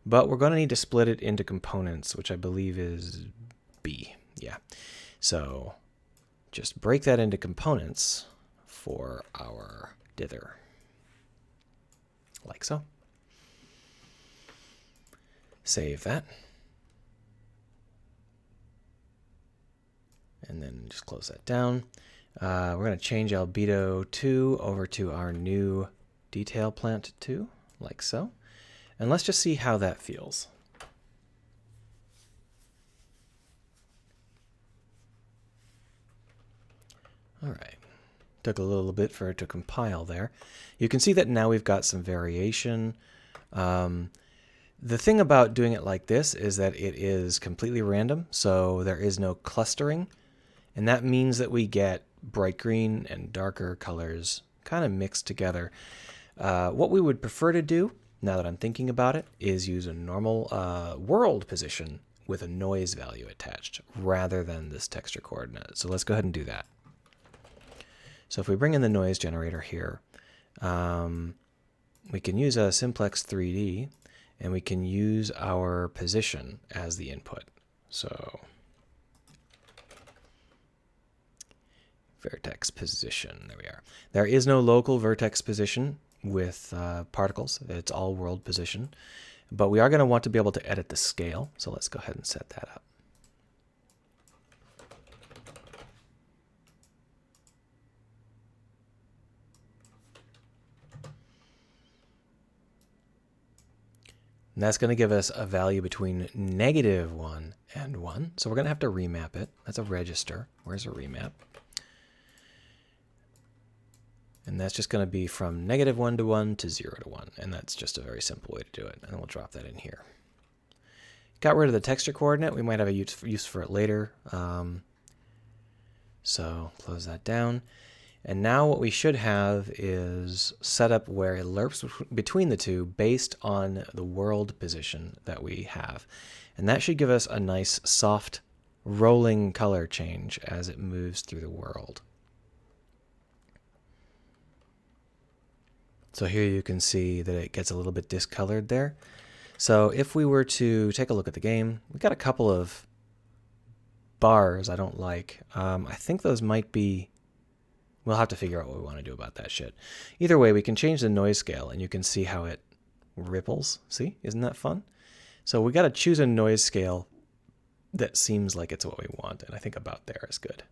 but we're going to need to split it into components, which I believe is B. Yeah. So just break that into components for our dither, like so. Save that. And then just close that down. We're going to change albedo 2 over to our new detail plant 2, like so. And let's just see how that feels. All right. Took a little bit for it to compile there. You can see that now we've got some variation. The thing about doing it like this is that it is completely random, so there is no clustering. And that means that we get bright green and darker colors kind of mixed together. What we would prefer to do, now that I'm thinking about it, is use a normal world position with a noise value attached rather than this texture coordinate. So let's go ahead and do that. So if we bring in the noise generator here, we can use a simplex 3D, and we can use our position as the input. So vertex position, there we are. There is no local vertex position with particles. It's all world position. But we are going to want to be able to edit the scale, so let's go ahead and set that up. And that's going to give us a value between -1 and 1. So we're going to have to remap it. That's a register. Where's a remap? And that's just going to be from -1 to 1 to 0 to 1. And that's just a very simple way to do it. And we'll drop that in here. Got rid of the texture coordinate. We might have a use for it later. So close that down. And now what we should have is set up where it lerps between the two based on the world position that we have. And that should give us a nice soft rolling color change as it moves through the world. So here you can see that it gets a little bit discolored there. So if we were to take a look at the game, we've got a couple of bars I don't like. I think those might be... We'll have to figure out what we want to do about that shit. Either way, we can change the noise scale, and you can see how it ripples. See? Isn't that fun? So we got to choose a noise scale that seems like it's what we want, and I think about there is good.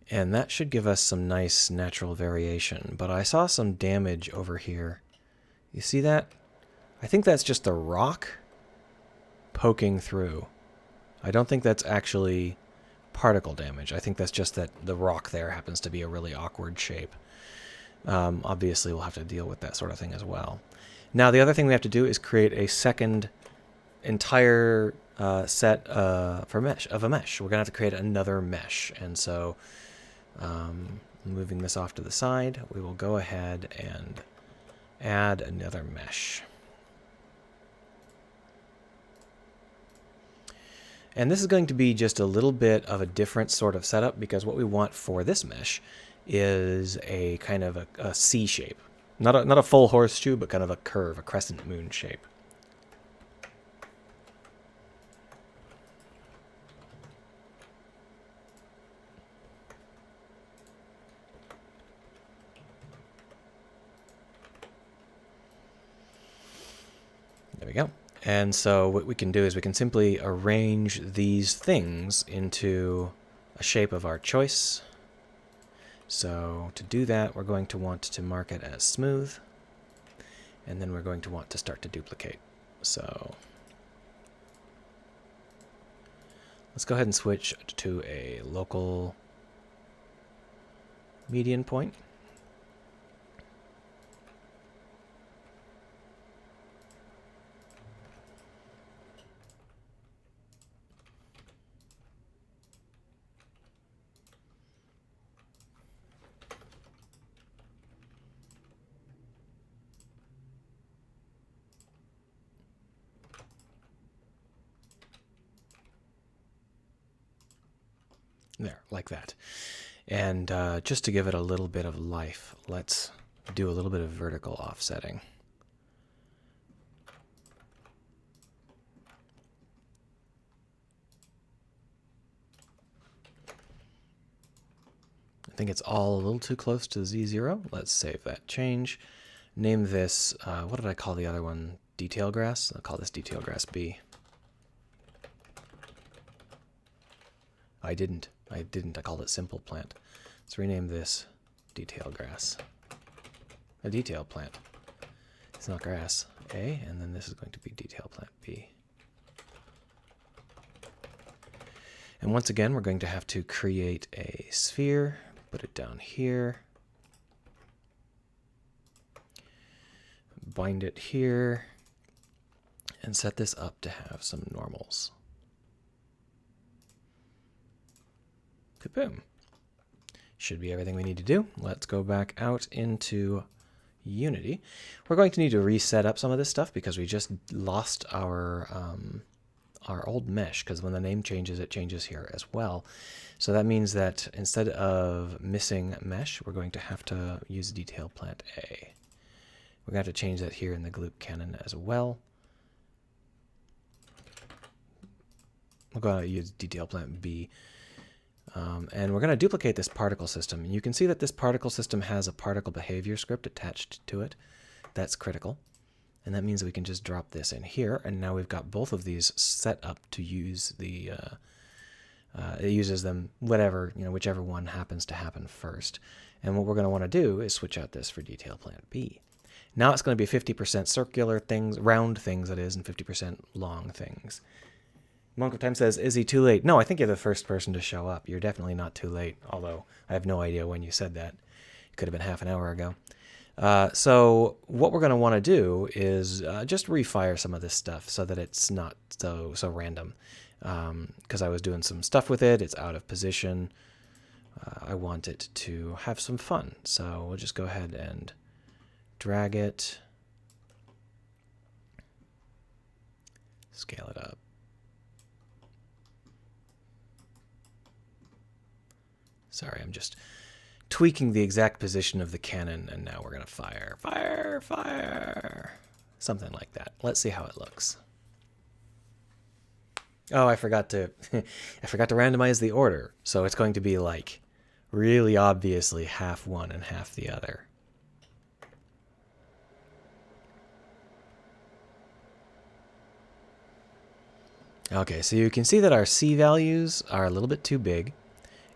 And that should give us some nice natural variation, but I saw some damage over here. You see that? I think that's just the rock poking through. I don't think that's actually particle damage. I think that's just that the rock there happens to be a really awkward shape. Obviously, we'll have to deal with that sort of thing as well. Now, the other thing we have to do is create a second entire set of a mesh. We're going to have to create another mesh. And so moving this off to the side, we will go ahead and add another mesh. And this is going to be just a little bit of a different sort of setup because what we want for this mesh is a kind of a C shape. Not a full horseshoe, but kind of a curve, a crescent moon shape. There we go. And so what we can do is we can simply arrange these things into a shape of our choice. So to do that, we're going to want to mark it as smooth. And then we're going to want to start to duplicate. So let's go ahead and switch to a local median point. There, like that. And just to give it a little bit of life, let's do a little bit of vertical offsetting. I think it's all a little too close to Z0. Let's save that change. Name this, what did I call the other one? Detail grass? I'll call this detail grass B. I didn't. I called it simple plant. Let's rename this detail grass. A detail plant. It's not grass A, and then this is going to be detail plant B. And once again, we're going to have to create a sphere, put it down here, bind it here, and set this up to have some normals. Kaboom. Should be everything we need to do. Let's go back out into Unity. We're going to need to reset up some of this stuff because we just lost our old mesh, because when the name changes, it changes here as well. So that means that instead of missing mesh, we're going to have to use detail plant A. We're going to have to change that here in the Gloop cannon as well. We're going to use detail plant B. And we're going to duplicate this particle system. You can see that this particle system has a particle behavior script attached to it. That's critical. And that means that we can just drop this in here. And now we've got both of these set up to use the, it uses them, whatever, whichever one happens to happen first. And what we're going to want to do is switch out this for detail plant B. Now it's going to be 50% circular things, round things that is, and 50% long things. Monk of Time says, is he too late? No, I think you're the first person to show up. You're definitely not too late, although I have no idea when you said that. It could have been half an hour ago. So what we're going to want to do is just refire some of this stuff so that it's not so random. Because I was doing some stuff with it. It's out of position. I want it to have some fun. So we'll just go ahead and drag it. Scale it up. Sorry, I'm just tweaking the exact position of the cannon, and now we're going to fire. Fire, fire. Something like that. Let's see how it looks. Oh, I forgot to randomize the order. So it's going to be like really obviously half one and half the other. Okay, so you can see that our C values are a little bit too big.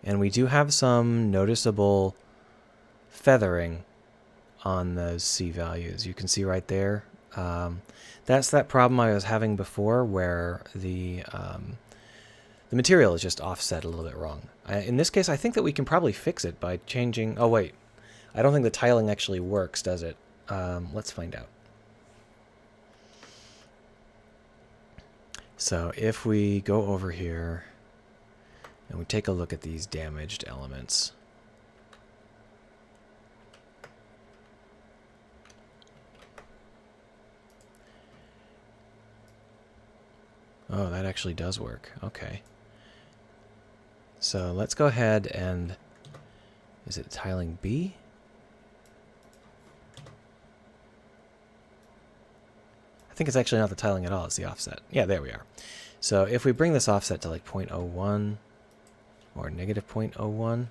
And we do have some noticeable feathering on those C values. You can see right there. That's that problem I was having before where the material is just offset a little bit wrong. In this case, I think that we can probably fix it by changing... Oh, wait. I don't think the tiling actually works, does it? Let's find out. So if we go over here... and we take a look at these damaged elements. Oh, that actually does work. Okay. So let's go ahead and... is it tiling B? I think it's actually not the tiling at all, it's the offset. Yeah, there we are. So if we bring this offset to like 0.01... or negative 0.01,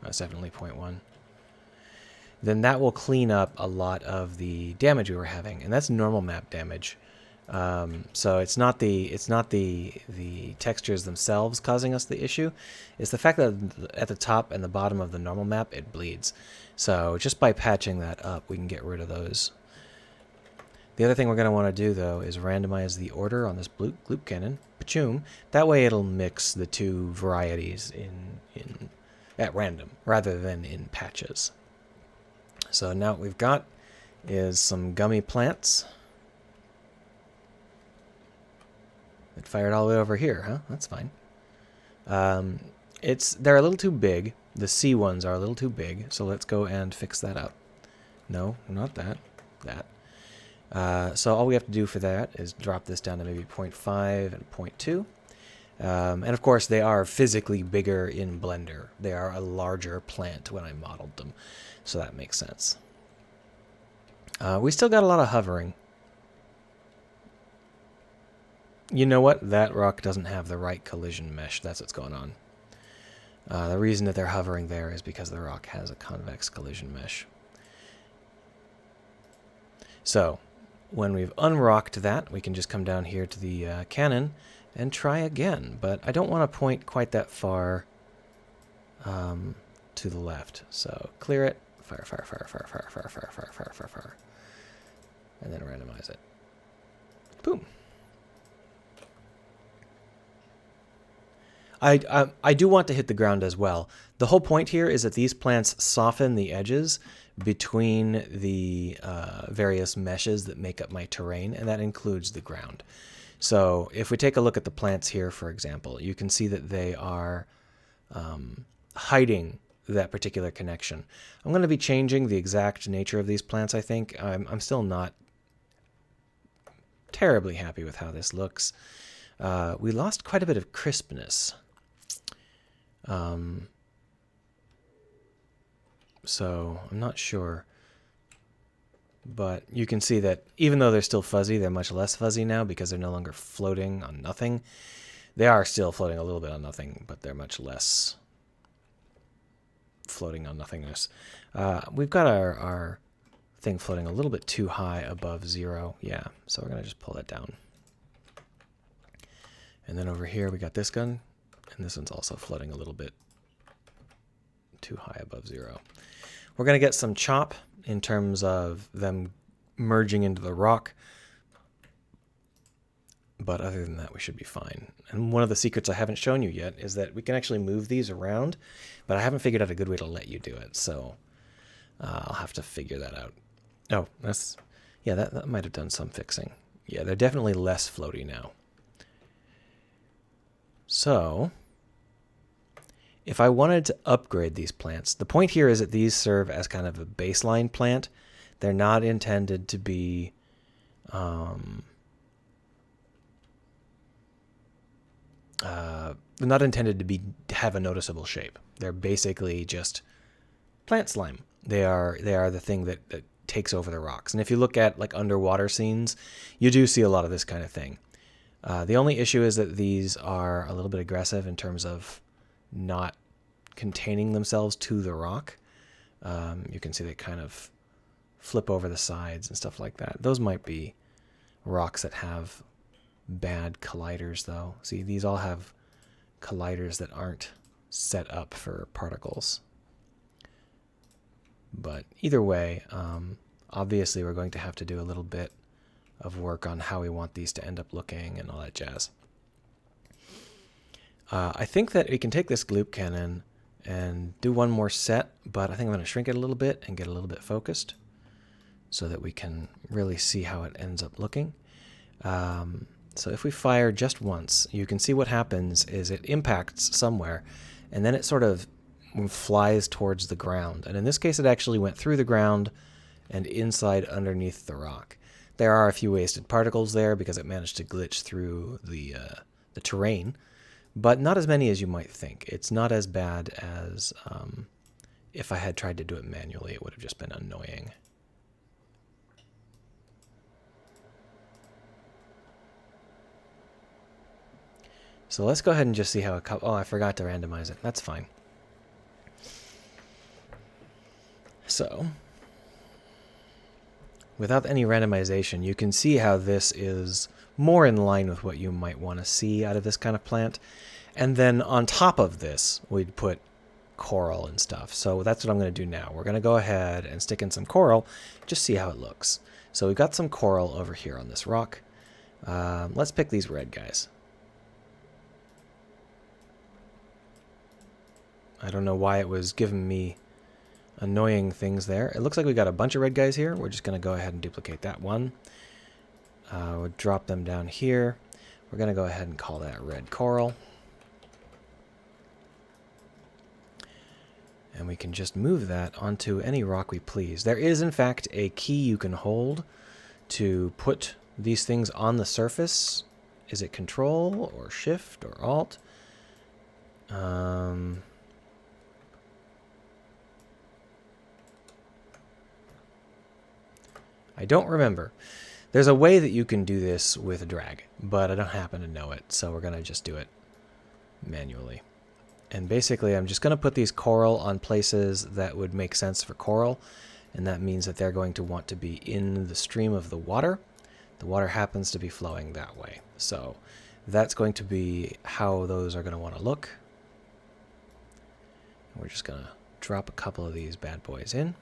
that's definitely 0.1, then that will clean up a lot of the damage we were having, and that's normal map damage. So it's not the textures themselves causing us the issue. It's the fact that at the top and the bottom of the normal map it bleeds. So just by patching that up, we can get rid of those. The other thing we're going to want to do, though, is randomize the order on this Gloop cannon. Pachoom. That way it'll mix the two varieties in at random, rather than in patches. So now what we've got is some gummy plants. It fired all the way over here, huh? That's fine. They're a little too big. The C ones are a little too big, so let's go and fix that up. No, not that. That. So all we have to do for that is drop this down to maybe 0.5 and 0.2. And of course, they are physically bigger in Blender. They are a larger plant when I modeled them, so that makes sense. We still got a lot of hovering. You know what? That rock doesn't have the right collision mesh. That's what's going on. The reason that they're hovering there is because the rock has a convex collision mesh. So, when we've unrocked that, we can just come down here to the cannon and try again. But I don't want to point quite that far to the left. So, clear it. Fire, fire, fire, fire, fire, fire, fire, fire, fire, fire, fire. And then randomize it. Boom. I do want to hit the ground as well. The whole point here is that these plants soften the edges between the various meshes that make up my terrain, and that includes the ground. So if we take a look at the plants here, for example, you can see that they are hiding that particular connection. I'm going to be changing the exact nature of these plants, I think. I'm still not terribly happy with how this looks. We lost quite a bit of crispness. So I'm not sure, but you can see that even though they're still fuzzy, they're much less fuzzy now because they're no longer floating on nothing. They are still floating a little bit on nothing, but they're much less floating on nothingness. We've got our thing floating a little bit too high above 0. Yeah, so we're going to just pull that down. And then over here we got this gun, and this one's also floating a little bit too high above 0. We're going to get some chop in terms of them merging into the rock. But other than that, we should be fine. And one of the secrets I haven't shown you yet is that we can actually move these around, but I haven't figured out a good way to let you do it. So I'll have to figure that out. Oh, yeah, that might have done some fixing. Yeah, they're definitely less floaty now. So if I wanted to upgrade these plants, the point here is that these serve as kind of a baseline plant. They're not intended to be they're not intended to have a noticeable shape. They're basically just plant slime. They are the thing that takes over the rocks. And if you look at like underwater scenes, you do see a lot of this kind of thing. The only issue is that these are a little bit aggressive in terms of not containing themselves to the rock. You can see they kind of flip over the sides and stuff like that. Those might be rocks that have bad colliders, though. See, these all have colliders that aren't set up for particles. But either way, obviously we're going to have to do a little bit of work on how we want these to end up looking and all that jazz. I think that we can take this gloop cannon and do one more set, but I think I'm going to shrink it a little bit and get a little bit focused so that we can really see how it ends up looking. So if we fire just once, you can see what happens is it impacts somewhere, and then it sort of flies towards the ground. And in this case, it actually went through the ground and inside underneath the rock. There are a few wasted particles there because it managed to glitch through the terrain, but not as many as you might think. It's not as bad as if I had tried to do it manually. It would have just been annoying. So let's go ahead and just see how it... Oh, I forgot to randomize it. That's fine. So, without any randomization, you can see how this is more in line with what you might want to see out of this kind of plant. And then on top of this, we'd put coral and stuff. So that's what I'm going to do now. We're going to go ahead and stick in some coral, just see how it looks. So we've got some coral over here on this rock. Let's pick these red guys. I don't know why it was giving me annoying things there. It looks like we got a bunch of red guys here. We're just going to go ahead and duplicate that one. We'll drop them down here. We're going to go ahead and call that red coral. And we can just move that onto any rock we please. There is, in fact, a key you can hold to put these things on the surface Is it Control or Shift or Alt? I don't remember. There's a way that you can do this with drag, but I don't happen to know it, so we're going to just do it manually. And basically, I'm just going to put these coral on places that would make sense for coral, and that means that they're going to want to be in the stream of the water. The water happens to be flowing that way. So that's going to be how those are going to want to look. We're just going to drop a couple of these bad boys in.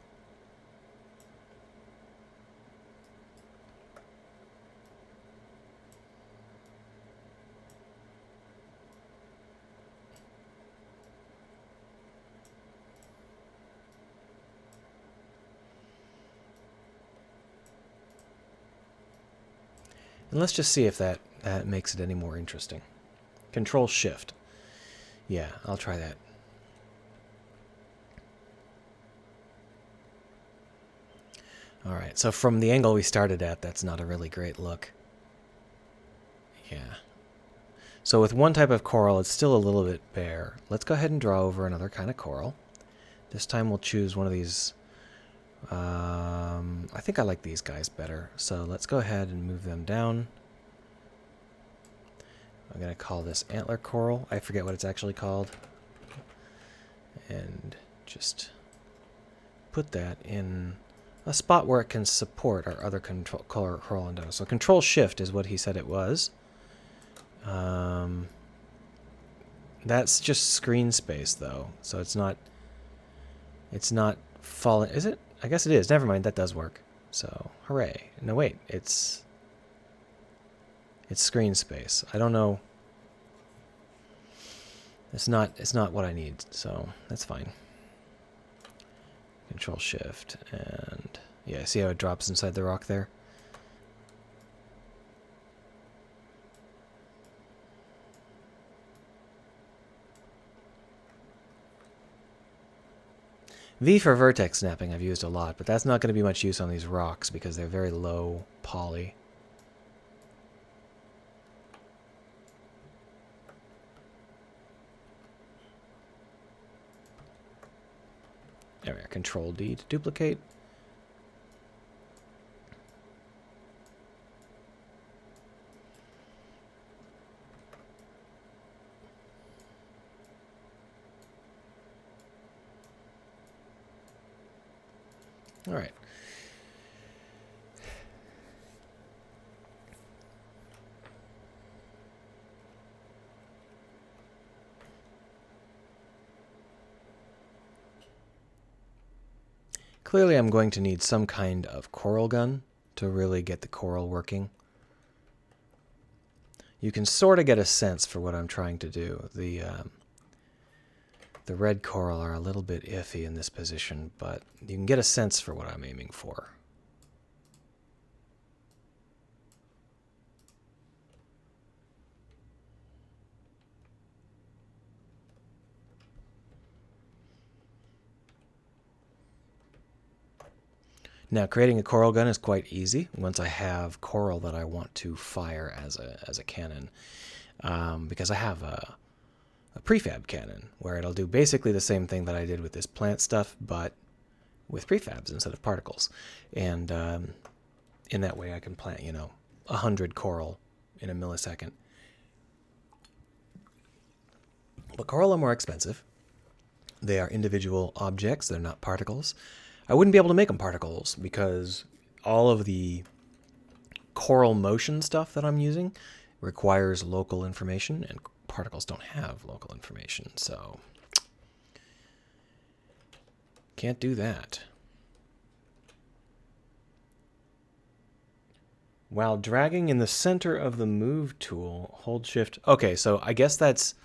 And let's just see if that makes it any more interesting. Control Shift. Yeah, I'll try that. Alright, so from the angle we started at, that's not a really great look. Yeah. So with one type of coral, it's still a little bit bare. Let's go ahead and draw over another kind of coral. This time we'll choose one of these. I think I like these guys better. So let's go ahead and move them down. I'm going to call this antler coral. I forget what it's actually called. And just put that in a spot where it can support our other coral and So Control Shift is what he said it was. That's just screen space though. So it's not falling. Is it? I guess it is. Never mind, that does work. So, hooray. No, wait, it's screen space. I don't know. It's not what I need, so that's fine. Control Shift, and yeah, see how it drops inside the rock there? V for vertex snapping I've used a lot, but that's not going to be much use on these rocks because they're very low poly. There we are. Control D to duplicate. All right. Clearly I'm going to need some kind of coral gun to really get the coral working. You can sort of get a sense for what I'm trying to do. The red coral are a little bit iffy in this position, but you can get a sense for what I'm aiming for. Now, creating a coral gun is quite easy once I have coral that I want to fire as a cannon, because I have a prefab cannon where it'll do basically the same thing that I did with this plant stuff, but with prefabs instead of particles. And in that way, I can plant, 100 coral in a millisecond. But coral are more expensive. They are individual objects. They're not particles. I wouldn't be able to make them particles because all of the coral motion stuff that I'm using requires local information, and particles don't have local information, so can't do that. While dragging in the center of the move tool, hold shift. Okay, so I guess that's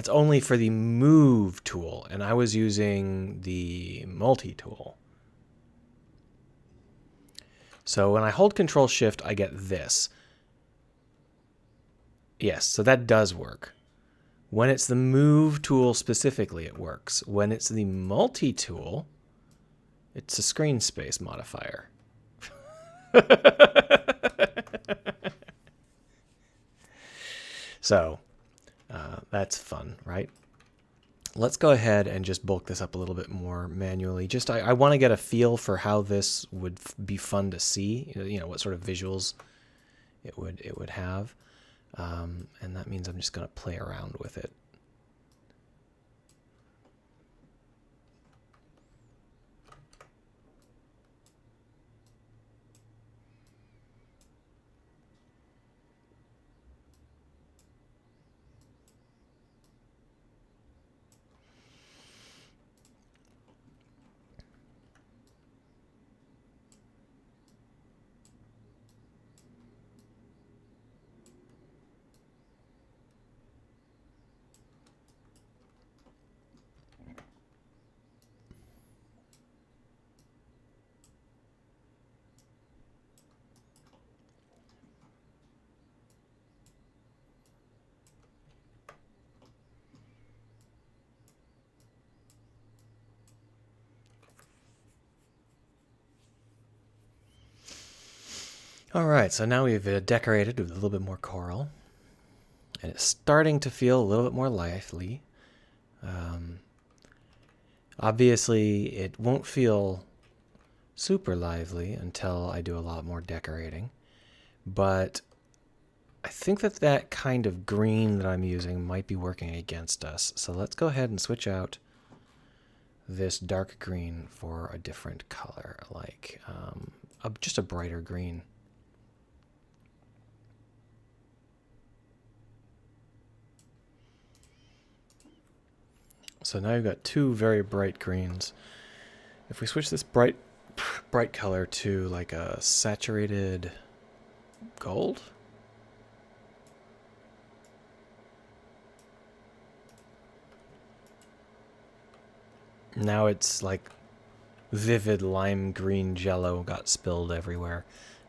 only for the move tool, and I was using the multi-tool. So when I hold Control Shift, I get this. Yes, so that does work. When it's the move tool specifically, it works. When it's the multi-tool, it's a screen space modifier. So that's fun, right? Let's go ahead and just bulk this up a little bit more manually. Just I want to get a feel for how this would be fun to see. You know, what sort of visuals it would have, and that means I'm just going to play around with it. All right, so now we've decorated with a little bit more coral, and it's starting to feel a little bit more lively. Obviously, it won't feel super lively until I do a lot more decorating, but I think that that kind of green that I'm using might be working against us. So let's go ahead and switch out this dark green for a different color, like just a brighter green. So now you've got two very bright greens. If we switch this bright color to like a saturated gold. Now it's like vivid lime green jello got spilled everywhere.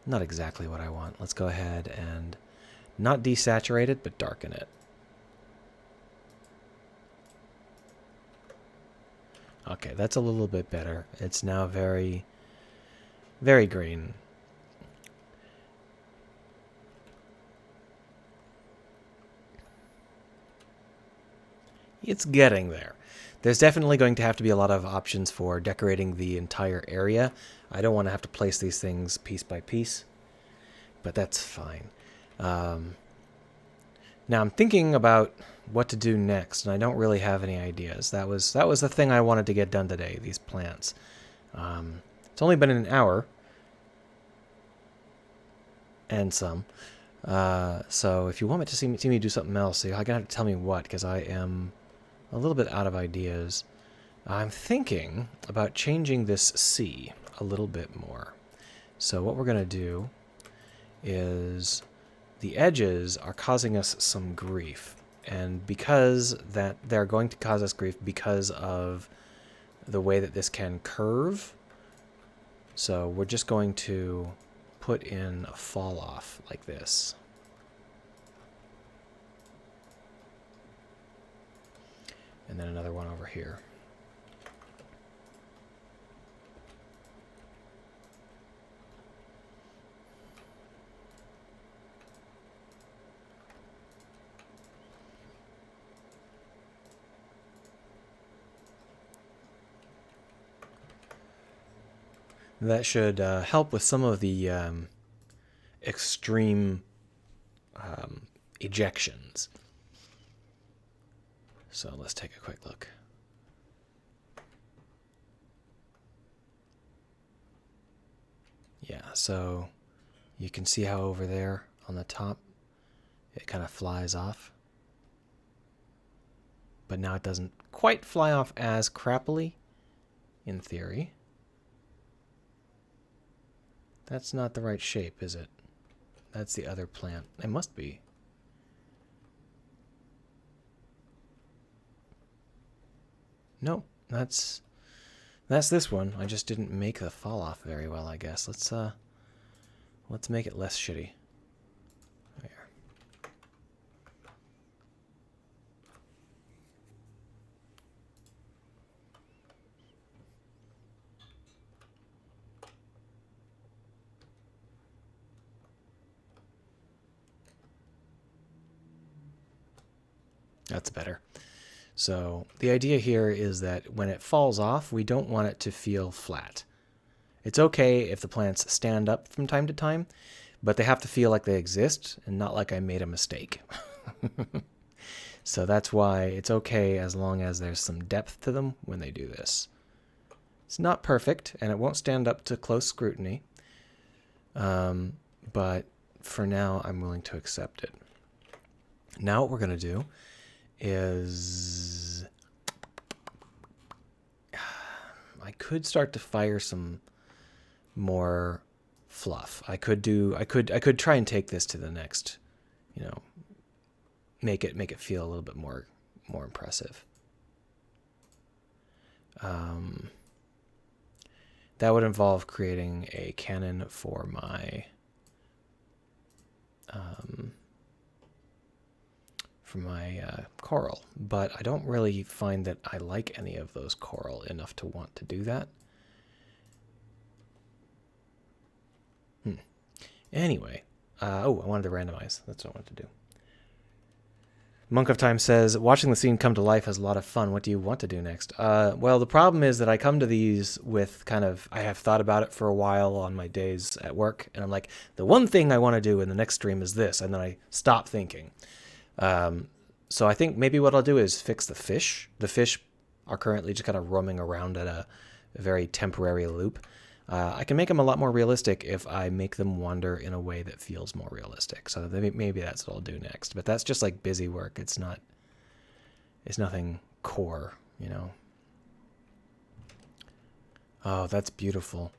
Not exactly what I want. Let's go ahead and not desaturate it, but darken it. Okay, that's a little bit better. It's now very, very green. It's getting there. There's definitely going to have to be a lot of options for decorating the entire area. I don't want to have to place these things piece by piece, but that's fine. Now I'm thinking about what to do next, and I don't really have any ideas. That was the thing I wanted to get done today, these plants. It's only been an hour and some. So if you want me to see me do something else, you're going to have to tell me what, because I am a little bit out of ideas. I'm thinking about changing this C a little bit more. So what we're going to do is the edges are causing us some grief. And because that they're going to cause us grief because of the way that this can curve, so we're just going to put in a fall off like this. And then another one over here. That should help with some of the extreme ejections. So let's take a quick look. Yeah, so you can see how over there on the top it kind of flies off. But now it doesn't quite fly off as crappily, in theory. That's not the right shape, is it? That's the other plant. It must be. No, that's this one. I just didn't make the fall off very well, I guess. Let's make it less shitty. There. That's better. So the idea here is that when it falls off, we don't want it to feel flat. It's okay if the plants stand up from time to time, but they have to feel like they exist and not like I made a mistake. So that's why it's okay as long as there's some depth to them when they do this. It's not perfect, and it won't stand up to close scrutiny, but for now, I'm willing to accept it. Now what we're going to do is I could start to fire some more fluff. I could try and take this to the next, make it feel a little bit more impressive. That would involve creating a cannon for my coral, but I don't really find that I like any of those coral enough to want to do that. Anyway, I wanted to randomize. That's what I wanted to do. Monk of Time says, watching the scene come to life is a lot of fun. What do you want to do next? Well, the problem is that I come to these with I have thought about it for a while on my days at work, and I'm like, the one thing I want to do in the next stream is this, and then I stop thinking. So I think maybe what I'll do is fix the fish. The fish are currently just kind of roaming around at a very temporary loop. I can make them a lot more realistic if I make them wander in a way that feels more realistic. So maybe that's what I'll do next. But that's just like busy work. It's nothing core, Oh, that's beautiful.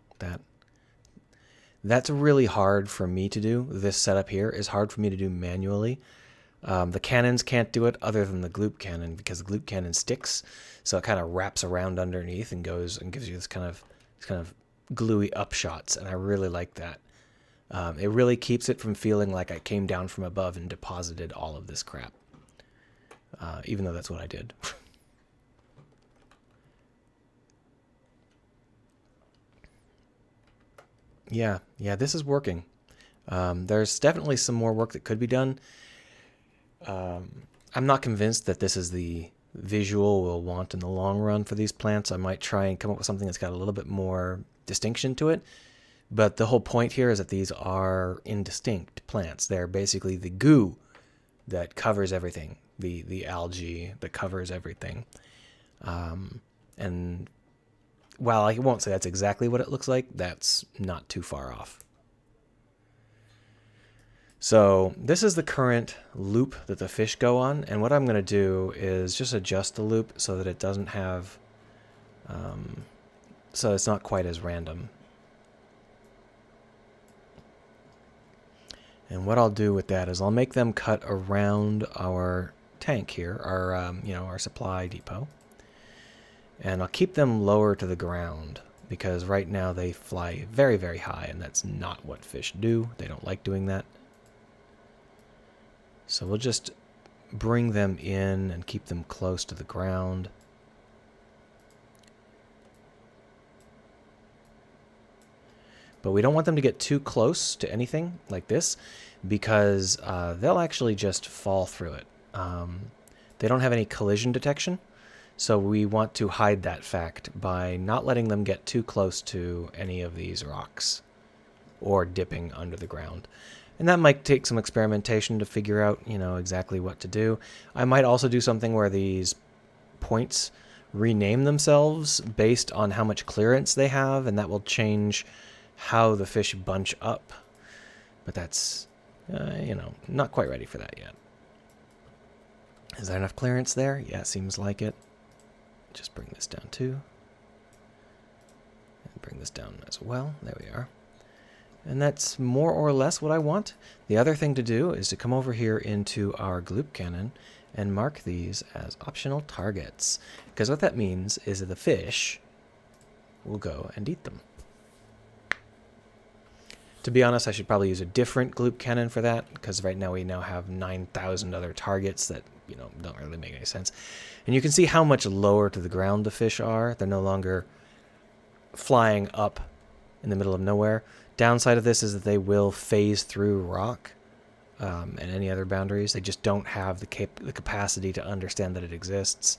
That's really hard for me to do. This setup here is hard for me to do manually. The cannons can't do it other than the gloop cannon, because the gloop cannon sticks. So it kind of wraps around underneath and goes and gives you this kind of gluey upshots, and I really like that. It really keeps it from feeling like I came down from above and deposited all of this crap, even though that's what I did. Yeah, this is working. There's definitely some more work that could be done. I'm not convinced that this is the visual we'll want in the long run for these plants. I might try and come up with something that's got a little bit more distinction to it. But the whole point here is that these are indistinct plants. They're basically the goo that covers everything, the algae that covers everything. And while I won't say that's exactly what it looks like, that's not too far off. So this is the current loop that the fish go on, and what I'm going to do is just adjust the loop so that it doesn't have, so it's not quite as random. And what I'll do with that is I'll make them cut around our tank here, our supply depot, and I'll keep them lower to the ground because right now they fly very, very high, and that's not what fish do. They don't like doing that. So we'll just bring them in and keep them close to the ground. But we don't want them to get too close to anything like this because they'll actually just fall through it. They don't have any collision detection, so we want to hide that fact by not letting them get too close to any of these rocks or dipping under the ground. And that might take some experimentation to figure out, exactly what to do. I might also do something where these points rename themselves based on how much clearance they have, and that will change how the fish bunch up. But that's, not quite ready for that yet. Is there enough clearance there? Yeah, it seems like it. Just bring this down too. And bring this down as well. There we are. And that's more or less what I want. The other thing to do is to come over here into our gloop cannon and mark these as optional targets. Because what that means is that the fish will go and eat them. To be honest, I should probably use a different gloop cannon for that, because right now we have 9,000 other targets that, don't really make any sense. And you can see how much lower to the ground the fish are. They're no longer flying up in the middle of nowhere. Downside of this is that they will phase through rock. and any other boundaries. They just don't have the capacity to understand that it exists.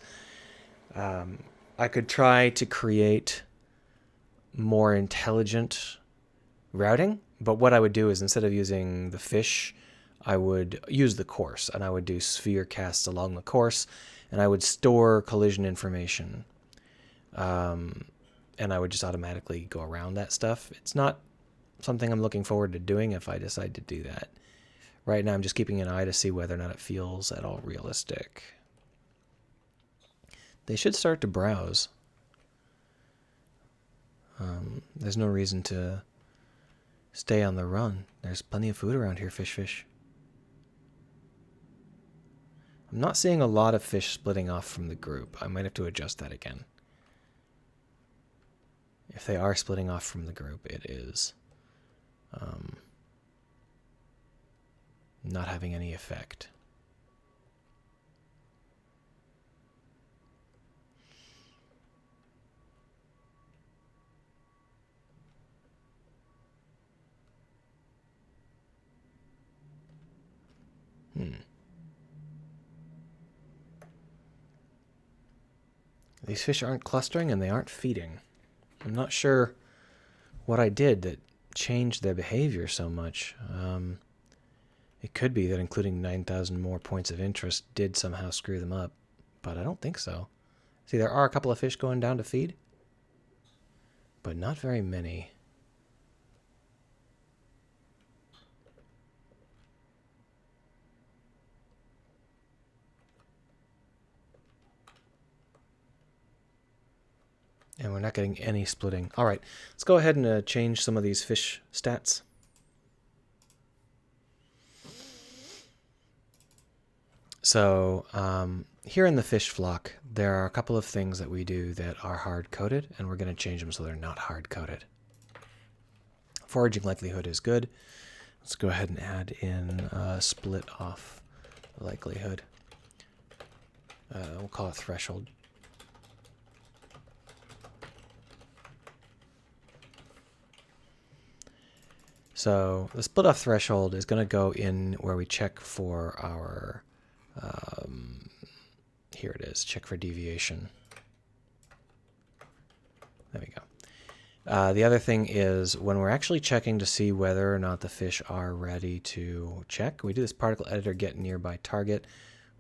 I could try to create more intelligent routing, but what I would do is instead of using the fish, I would use the course, and I would do sphere casts along the course, and I would store collision information. And I would just automatically go around that stuff. It's not something I'm looking forward to doing if I decide to do that. Right now I'm just keeping an eye to see whether or not it feels at all realistic. They should start to browse. There's no reason to stay on the run. There's plenty of food around here, fish. I'm not seeing a lot of fish splitting off from the group. I might have to adjust that again. If they are splitting off from the group, it is not having any effect. These fish aren't clustering and they aren't feeding. I'm not sure what I did that changed their behavior so much. It could be that including 9,000 more points of interest did somehow screw them up, but I don't think so. See, there are a couple of fish going down to feed, but not very many. And we're not getting any splitting. All right, let's go ahead and change some of these fish stats. So here in the fish flock, there are a couple of things that we do that are hard-coded, and we're going to change them so they're not hard-coded. Foraging likelihood is good. Let's go ahead and add in split off likelihood. We'll call it threshold. So the split off threshold is going to go in where we check for our, here it is, check for deviation. There we go. The other thing is when we're actually checking to see whether or not the fish are ready to check, we do this particle editor get nearby target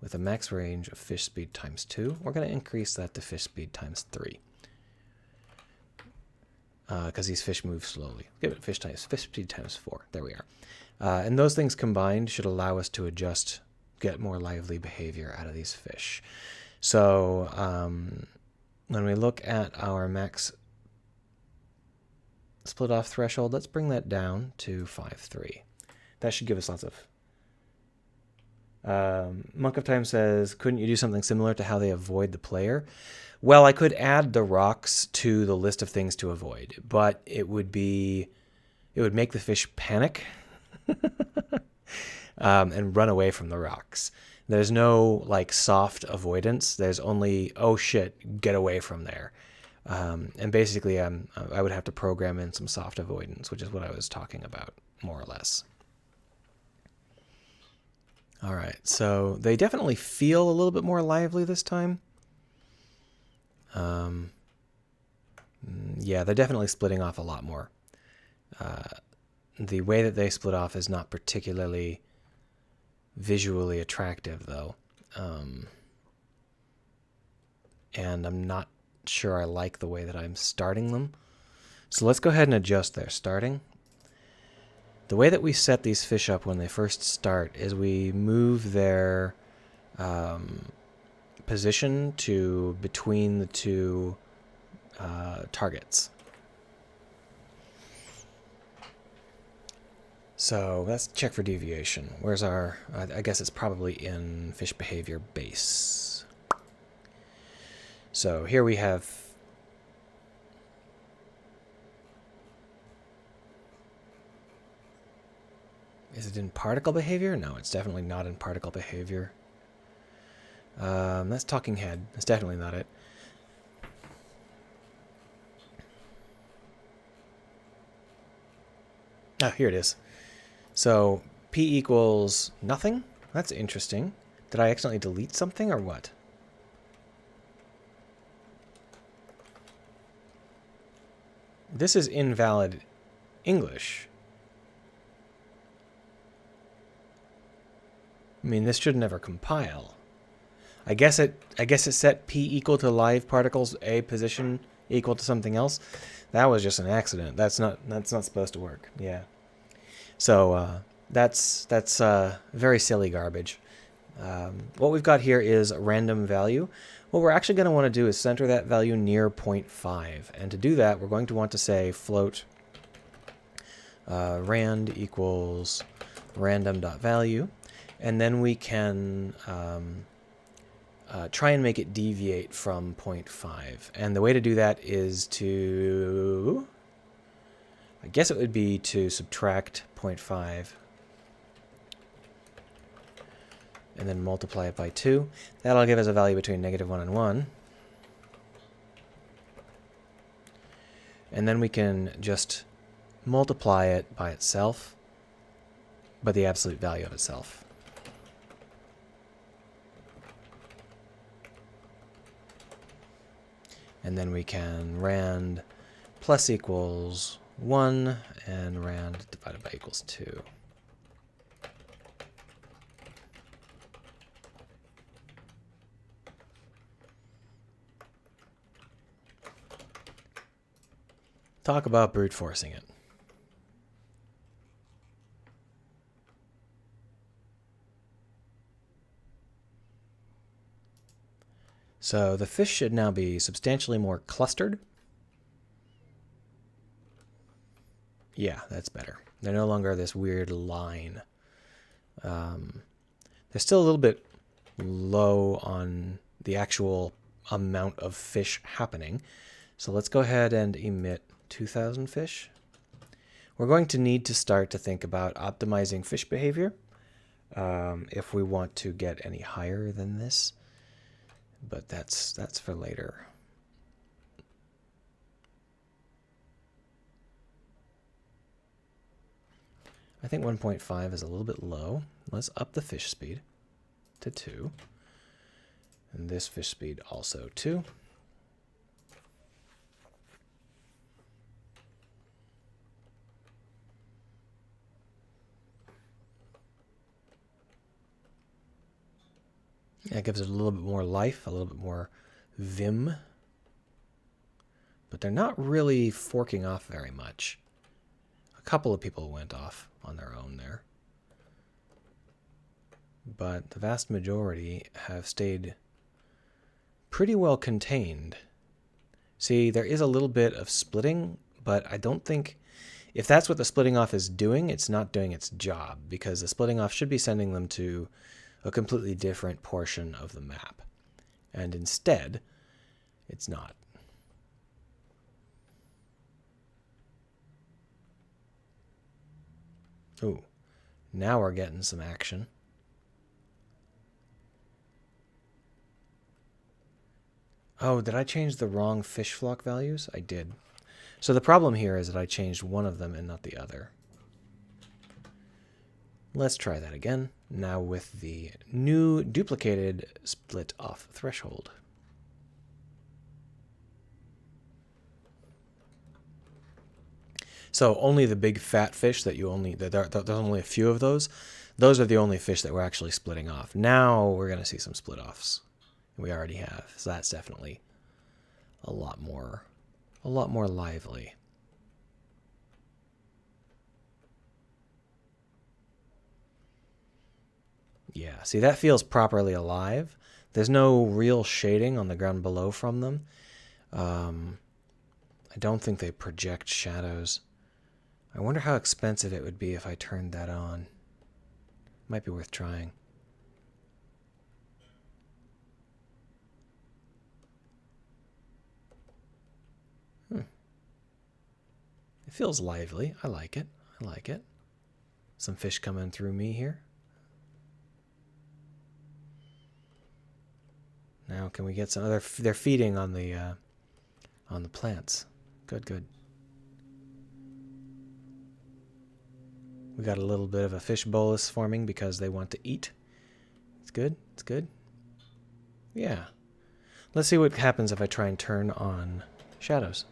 with a max range of fish speed times 2. We're going to increase that to fish speed times 3. Because these fish move slowly. Give it fish speed times 4. There we are. And those things combined should allow us to get more lively behavior out of these fish. So when we look at our max split off threshold, let's bring that down to 5.3. That should give us lots of... Monk of Time says, couldn't you do something similar to how they avoid the player? Well, I could add the rocks to the list of things to avoid, but it would make the fish panic and run away from the rocks. There's no like soft avoidance. There's only, oh shit, get away from there. And basically I would have to program in some soft avoidance, which is what I was talking about, more or less. All right, so they definitely feel a little bit more lively this time. Yeah, they're definitely splitting off a lot more. The way that they split off is not particularly visually attractive, though. And I'm not sure I like the way that I'm starting them. So let's go ahead and adjust their starting. The way that we set these fish up when they first start is we move their position to between the two targets. So let's check for deviation. Where's our, I guess it's probably in fish behavior base. So here we have, is it in particle behavior? No, it's definitely not in particle behavior. That's talking head. That's definitely not it. Oh, here it is. So P equals nothing? That's interesting. Did I accidentally delete something or what? This is invalid English. I mean, this should never compile. I guess it set P equal to live particles A position equal to something else. That was just an accident. That's not supposed to work. Yeah. So that's very silly garbage. What we've got here is a random value. What we're actually going to want to do is center that value near 0.5. And to do that, we're going to want to say float rand equals random.value. And then we can try and make it deviate from 0.5. And the way to do that is to, I guess it would be to subtract 0.5 and then multiply it by 2. That'll give us a value between -1 and 1. And then we can just multiply it by itself, but the absolute value of itself. And then we can rand plus equals 1 and rand divided by equals 2. Talk about brute forcing it. So the fish should now be substantially more clustered. Yeah, that's better. They're no longer this weird line. They're still a little bit low on the actual amount of fish happening. So let's go ahead and emit 2,000 fish. We're going to need to start to think about optimizing fish behavior if we want to get any higher than this. But that's for later. I think 1.5 is a little bit low. Let's up the fish speed to 2. And this fish speed also 2. That gives it a little bit more life, a little bit more vim. But they're not really forking off very much. A couple of people went off on their own there. But the vast majority have stayed pretty well contained. See, there is a little bit of splitting, but I don't think, if that's what the splitting off is doing, it's not doing its job, because the splitting off should be sending them to a completely different portion of the map. And instead, it's not. Ooh, now we're getting some action. Oh, did I change the wrong fish flock values? I did. So the problem here is that I changed one of them and not the other. Let's try that again, now with the new duplicated split off threshold. So only the big fat fish that you only, there's only a few of those are the only fish that we're actually splitting off. Now we're going to see some split offs. We already have, so that's definitely a lot more lively. Yeah, see, that feels properly alive. There's no real shading on the ground below from them. I don't think they project shadows. I wonder how expensive it would be if I turned that on. Might be worth trying. It feels lively. I like it. I like it. Some fish coming through me here. Now can we get some other? They're feeding on the plants. Good, good. We got a little bit of a fish bolus forming because they want to eat. It's good. It's good. Yeah. Let's see what happens if I try and turn on shadows.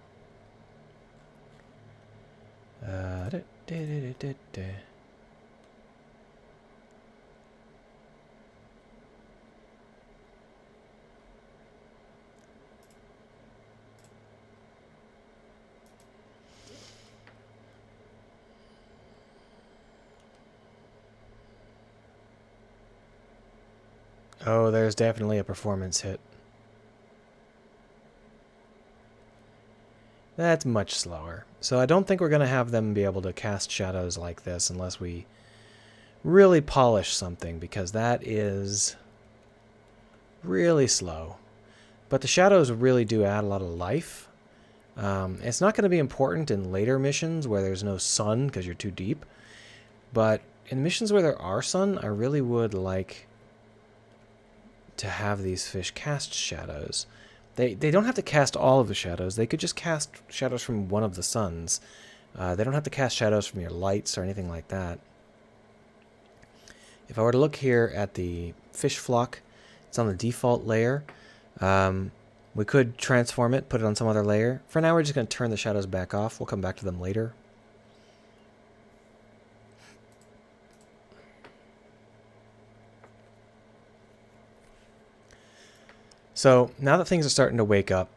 Oh, there's definitely a performance hit. That's much slower. So I don't think we're going to have them be able to cast shadows like this unless we really polish something, because that is really slow. But the shadows really do add a lot of life. It's not going to be important in later missions where there's no sun because you're too deep. But in missions where there are sun, I really would like to have these fish cast shadows. They don't have to cast all of the shadows. They could just cast shadows from one of the suns. They don't have to cast shadows from your lights or anything like that. If I were to look here at the fish flock, it's on the default layer. We could transform it, put it on some other layer. For now, we're just going to turn the shadows back off. We'll come back to them later. So now that things are starting to wake up,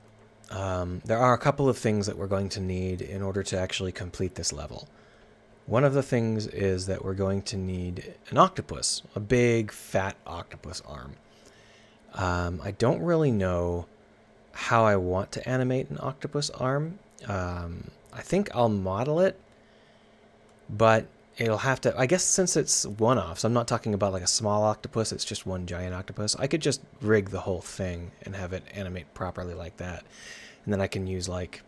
there are a couple of things that we're going to need in order to actually complete this level. One of the things is that we're going to need an octopus, a big, fat octopus arm. I don't really know how I want to animate an octopus arm. I think I'll model it, but it'll have to, I guess since it's one-offs, I'm not talking about like a small octopus, it's just one giant octopus. I could just rig the whole thing and have it animate properly like that. And then I can use like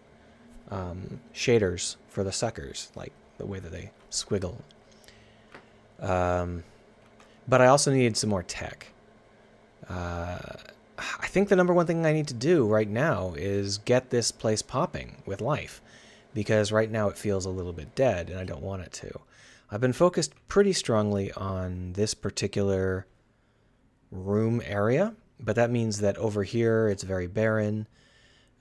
shaders for the suckers, like the way that they squiggle. But I also needed some more tech. I think the number one thing I need to do right now is get this place popping with life, because right now it feels a little bit dead and I don't want it to. I've been focused pretty strongly on this particular room area, but that means that over here it's very barren.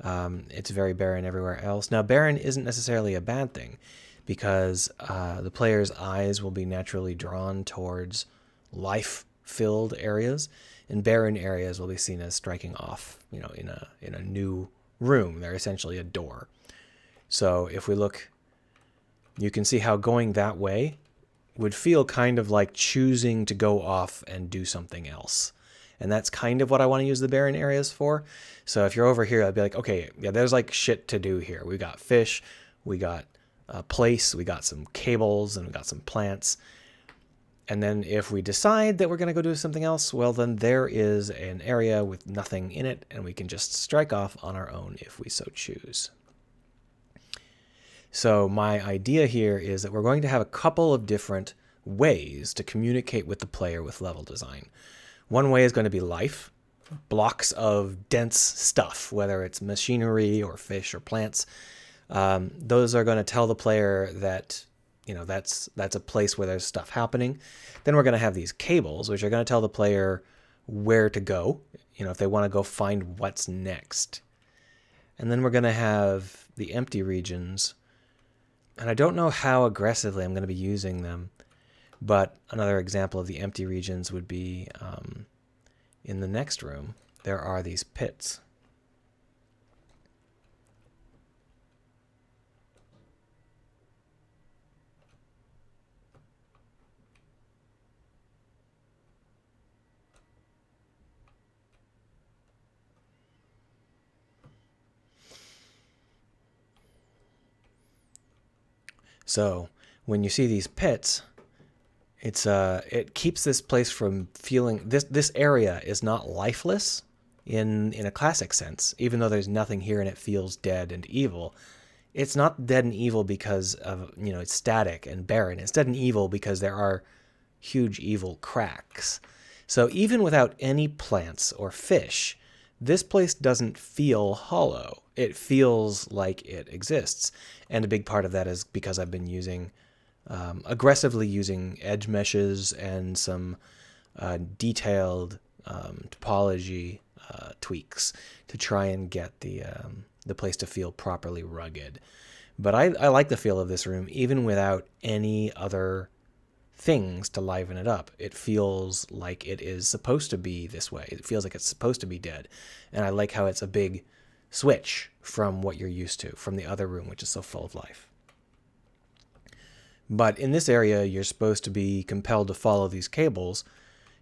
It's very barren everywhere else. Now, barren isn't necessarily a bad thing, because the player's eyes will be naturally drawn towards life-filled areas, and barren areas will be seen as striking off, you know, in a new room. They're essentially a door. So if we look, you can see how going that way would feel kind of like choosing to go off and do something else. And that's kind of what I want to use the barren areas for. So if you're over here, I'd be like, okay, yeah, there's like shit to do here. We got fish, we got a place, we got some cables, and we got some plants. And then if we decide that we're going to go do something else, well, then there is an area with nothing in it, and we can just strike off on our own if we so choose. So my idea here is that we're going to have a couple of different ways to communicate with the player with level design. One way is going to be life, blocks of dense stuff, whether it's machinery or fish or plants. Those are going to tell the player that, you know, that's a place where there's stuff happening. Then we're going to have these cables, which are going to tell the player where to go, you know, if they want to go find what's next. And then we're going to have the empty regions. And I don't know how aggressively I'm going to be using them, but another example of the empty regions would be in the next room, there are these pits. So when you see these pits, it keeps this place from feeling, this area is not lifeless in a classic sense, even though there's nothing here and it feels dead and evil. It's not dead and evil because of, you know, it's static and barren. It's dead and evil because there are huge evil cracks. So even without any plants or fish, this place doesn't feel hollow. It feels like it exists. And a big part of that is because I've been using aggressively using edge meshes and some detailed topology tweaks to try and get the place to feel properly rugged. But I like the feel of this room even without any other things to liven it up. It feels like it is supposed to be this way. It feels like it's supposed to be dead. And I like how it's a big switch from what you're used to, from the other room, which is so full of life. But in this area, you're supposed to be compelled to follow these cables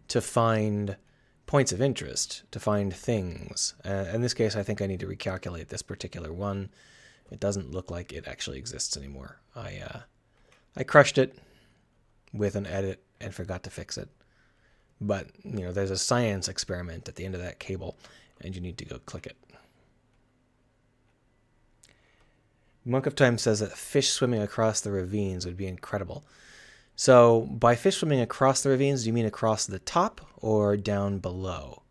to find points of interest, to find things. In this case, I think I need to recalculate this particular one. It doesn't look like it actually exists anymore. I crushed it with an edit and forgot to fix it. But, you know, there's a science experiment at the end of that cable, and you need to go click it. Monk of Time says that fish swimming across the ravines would be incredible. So, by fish swimming across the ravines, do you mean across the top or down below?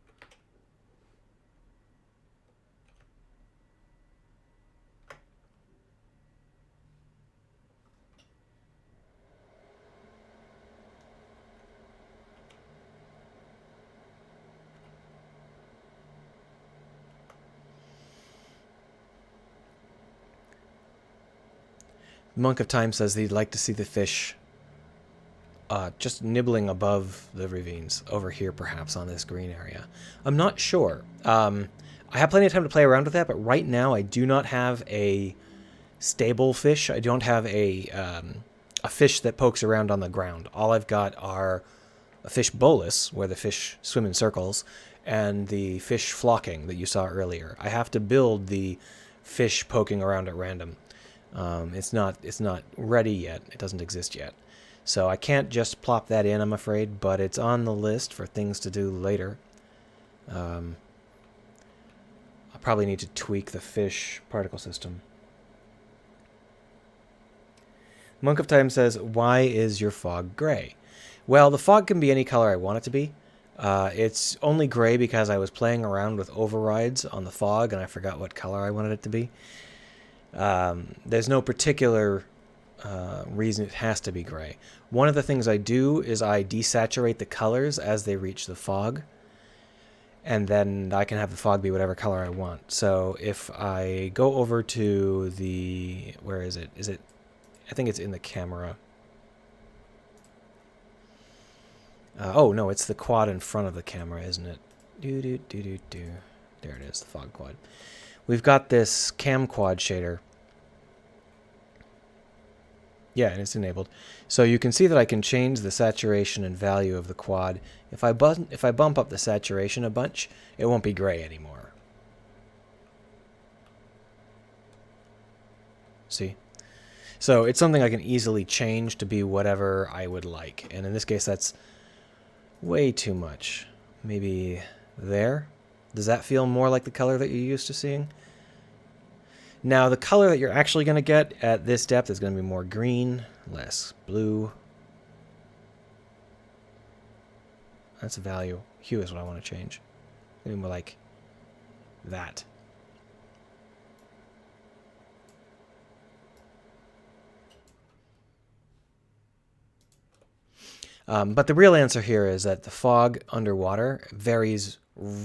Monk of Time says that he'd like to see the fish just nibbling above the ravines, over here perhaps on this green area. I'm not sure. I have plenty of time to play around with that, but right now I do not have a stable fish. I don't have a fish that pokes around on the ground. All I've got are a fish bolus, where the fish swim in circles, and the fish flocking that you saw earlier. I have to build the fish poking around at random. It's not ready yet. It doesn't exist yet. So I can't just plop that in, I'm afraid, but it's on the list for things to do later. I'll probably need to tweak the fish particle system. Monk of Time says, why is your fog gray? Well, the fog can be any color I want it to be. It's only gray because I was playing around with overrides on the fog and I forgot what color I wanted it to be. There's no particular reason it has to be gray. One of the things I do is I desaturate the colors as they reach the fog, and then I can have the fog be whatever color I want. So if I go over to the, where is it? I think it's in the camera. Oh no, it's the quad in front of the camera, isn't it? There it is, the fog quad. We've got this cam quad shader. Yeah, and it's enabled. So you can see that I can change the saturation and value of the quad. If I bump up the saturation a bunch, it won't be gray anymore. See? So it's something I can easily change to be whatever I would like. And in this case, that's way too much. Maybe there? Does that feel more like the color that you're used to seeing? Now, the color that you're actually going to get at this depth is going to be more green, less blue. That's a value. Hue is what I want to change. Maybe more like that. But the real answer here is that the fog underwater varies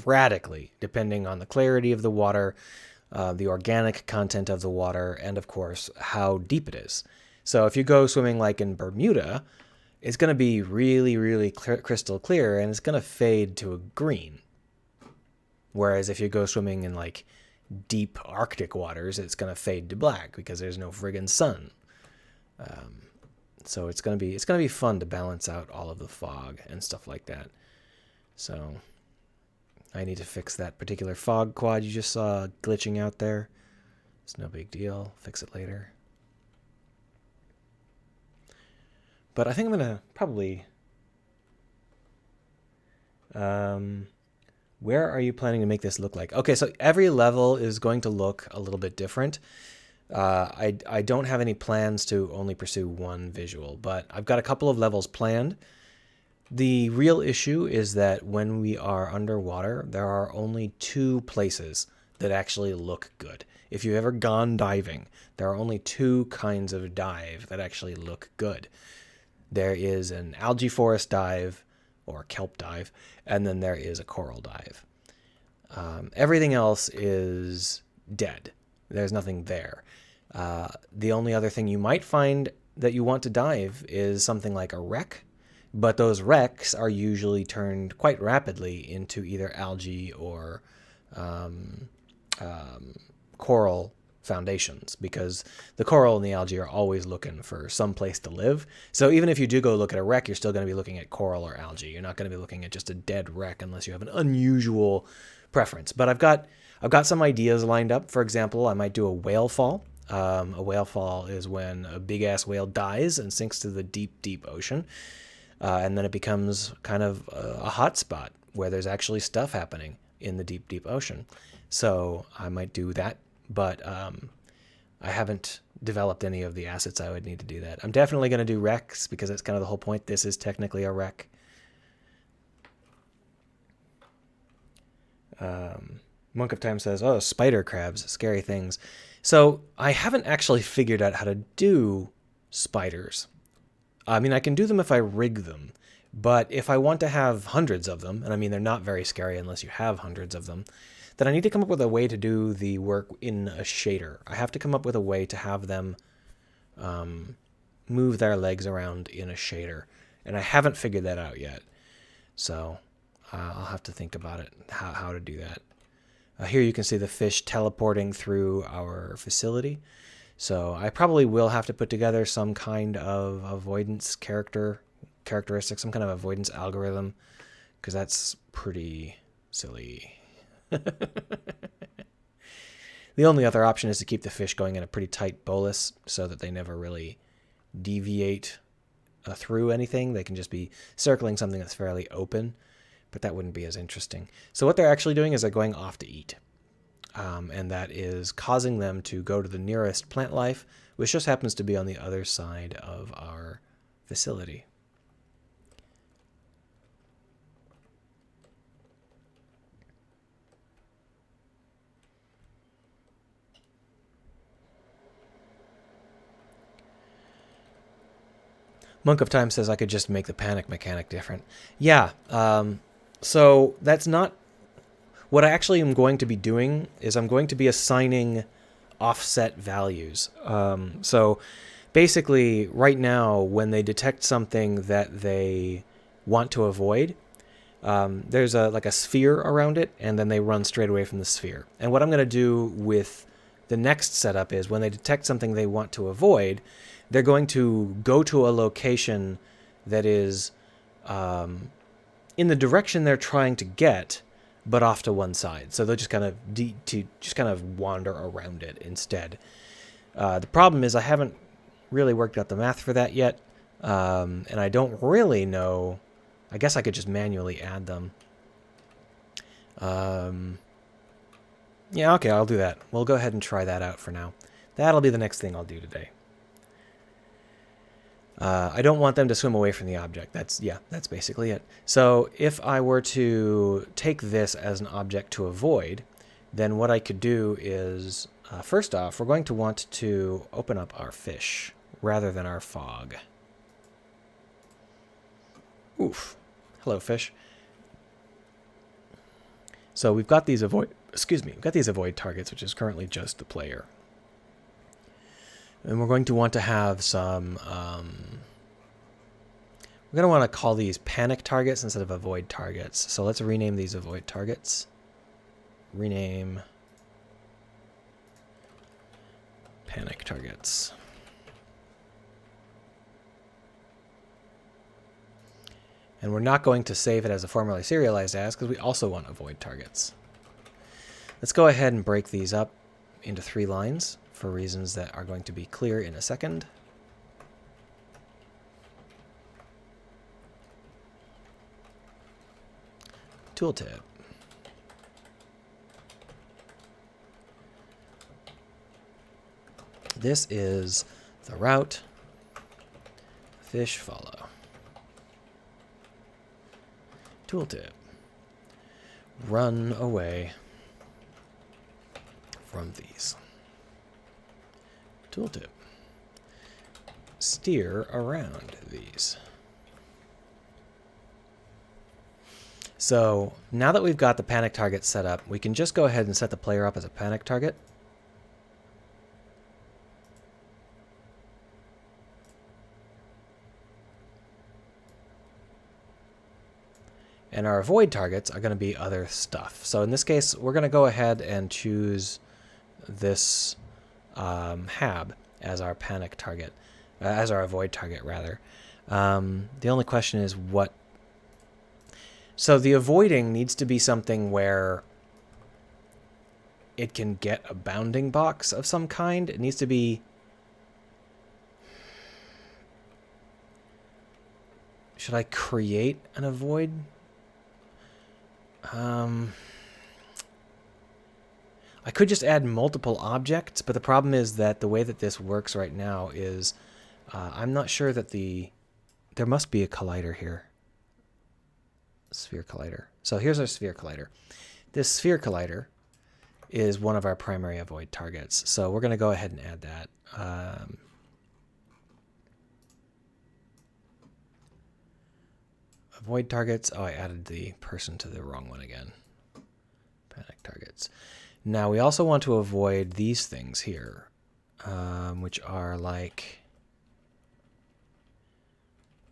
radically depending on the clarity of the water, the organic content of the water, and of course, how deep it is. So if you go swimming like in Bermuda, it's going to be really, really crystal clear, and it's going to fade to a green. Whereas if you go swimming in like deep Arctic waters, it's going to fade to black because there's no friggin' sun. So it's going to be fun to balance out all of the fog and stuff like that. So I need to fix that particular fog quad you just saw glitching out there. It's no big deal. Fix it later. But I think I'm going to probably... where are you planning to make this look like? Okay, so every level is going to look a little bit different. I don't have any plans to only pursue one visual, but I've got a couple of levels planned. The real issue is that when we are underwater, there are only two places that actually look good. If you've ever gone diving, there are only two kinds of dive that actually look good. There is an algae forest dive or kelp dive, and then there is a coral dive. Everything else is dead. There's nothing there. The only other thing you might find that you want to dive is something like a wreck, but those wrecks are usually turned quite rapidly into either algae or coral foundations, because the coral and the algae are always looking for some place to live. So even if you do go look at a wreck, you're still going to be looking at coral or algae. You're not going to be looking at just a dead wreck unless you have an unusual preference. But I've got some ideas lined up. For example, I might do a whale fall. A whale fall is when a big ass whale dies and sinks to the deep, deep ocean. And then it becomes kind of a hot spot where there's actually stuff happening in the deep, deep ocean. So I might do that, but I haven't developed any of the assets I would need to do that. I'm definitely going to do wrecks because that's kind of the whole point. This is technically a wreck. Monk of Time says, oh, spider crabs, scary things. So I haven't actually figured out how to do spiders. I mean, I can do them if I rig them, but if I want to have hundreds of them, and I mean, they're not very scary unless you have hundreds of them, then I need to come up with a way to do the work in a shader. I have to come up with a way to have them move their legs around in a shader, and I haven't figured that out yet. So I'll have to think about it, how to do that. Here you can see the fish teleporting through our facility. So I probably will have to put together some kind of avoidance characteristic, some kind of avoidance algorithm, because that's pretty silly. The only other option is to keep the fish going in a pretty tight bolus so that they never really deviate through anything. They can just be circling something that's fairly open, but that wouldn't be as interesting. So what they're actually doing is they're going off to eat. And that is causing them to go to the nearest plant life, which just happens to be on the other side of our facility. Monk of Time says I could just make the panic mechanic different. Yeah, so that's not... What I actually am going to be doing is I'm going to be assigning offset values. So basically, right now, when they detect something that they want to avoid, there's like a sphere around it, and then they run straight away from the sphere. And what I'm going to do with the next setup is when they detect something they want to avoid, they're going to go to a location that is in the direction they're trying to get, but off to one side. So they'll just kind of wander around it instead. The problem is I haven't really worked out the math for that yet, and I don't really know. I guess I could just manually add them. Yeah, okay, I'll do that. We'll go ahead and try that out for now. That'll be the next thing I'll do today. I don't want them to swim away from the object. That's basically it. So if I were to take this as an object to avoid, then what I could do is, first off, we're going to want to open up our fish rather than our fog. Oof. Hello, fish. So we've got these avoid targets, which is currently just the player. And we're going to want to have some, we're going to want to call these panic targets instead of avoid targets. So let's rename these avoid targets. Rename panic targets. And we're not going to save it as a formerly serialized as because we also want avoid targets. Let's go ahead and break these up into 3 lines for reasons that are going to be clear in a second. Tooltip. This is the route. Fish follow. Tooltip. Run away from these. tooltip. Steer around these. So now that we've got the panic target set up, we can just go ahead and set the player up as a panic target. And our avoid targets are going to be other stuff. So in this case, we're going to go ahead and choose this Hab as our panic target, as our avoid target, rather. The only question is what... So the avoiding needs to be something where it can get a bounding box of some kind. It needs to be... Should I create an avoid? I could just add multiple objects, but the problem is that the way that this works right now is I'm not sure that there must be a collider here. Sphere collider. So here's our sphere collider. This sphere collider is one of our primary avoid targets. So we're going to go ahead and add that. Avoid targets. Oh, I added the person to the wrong one again. Panic targets. Now we also want to avoid these things here, which are like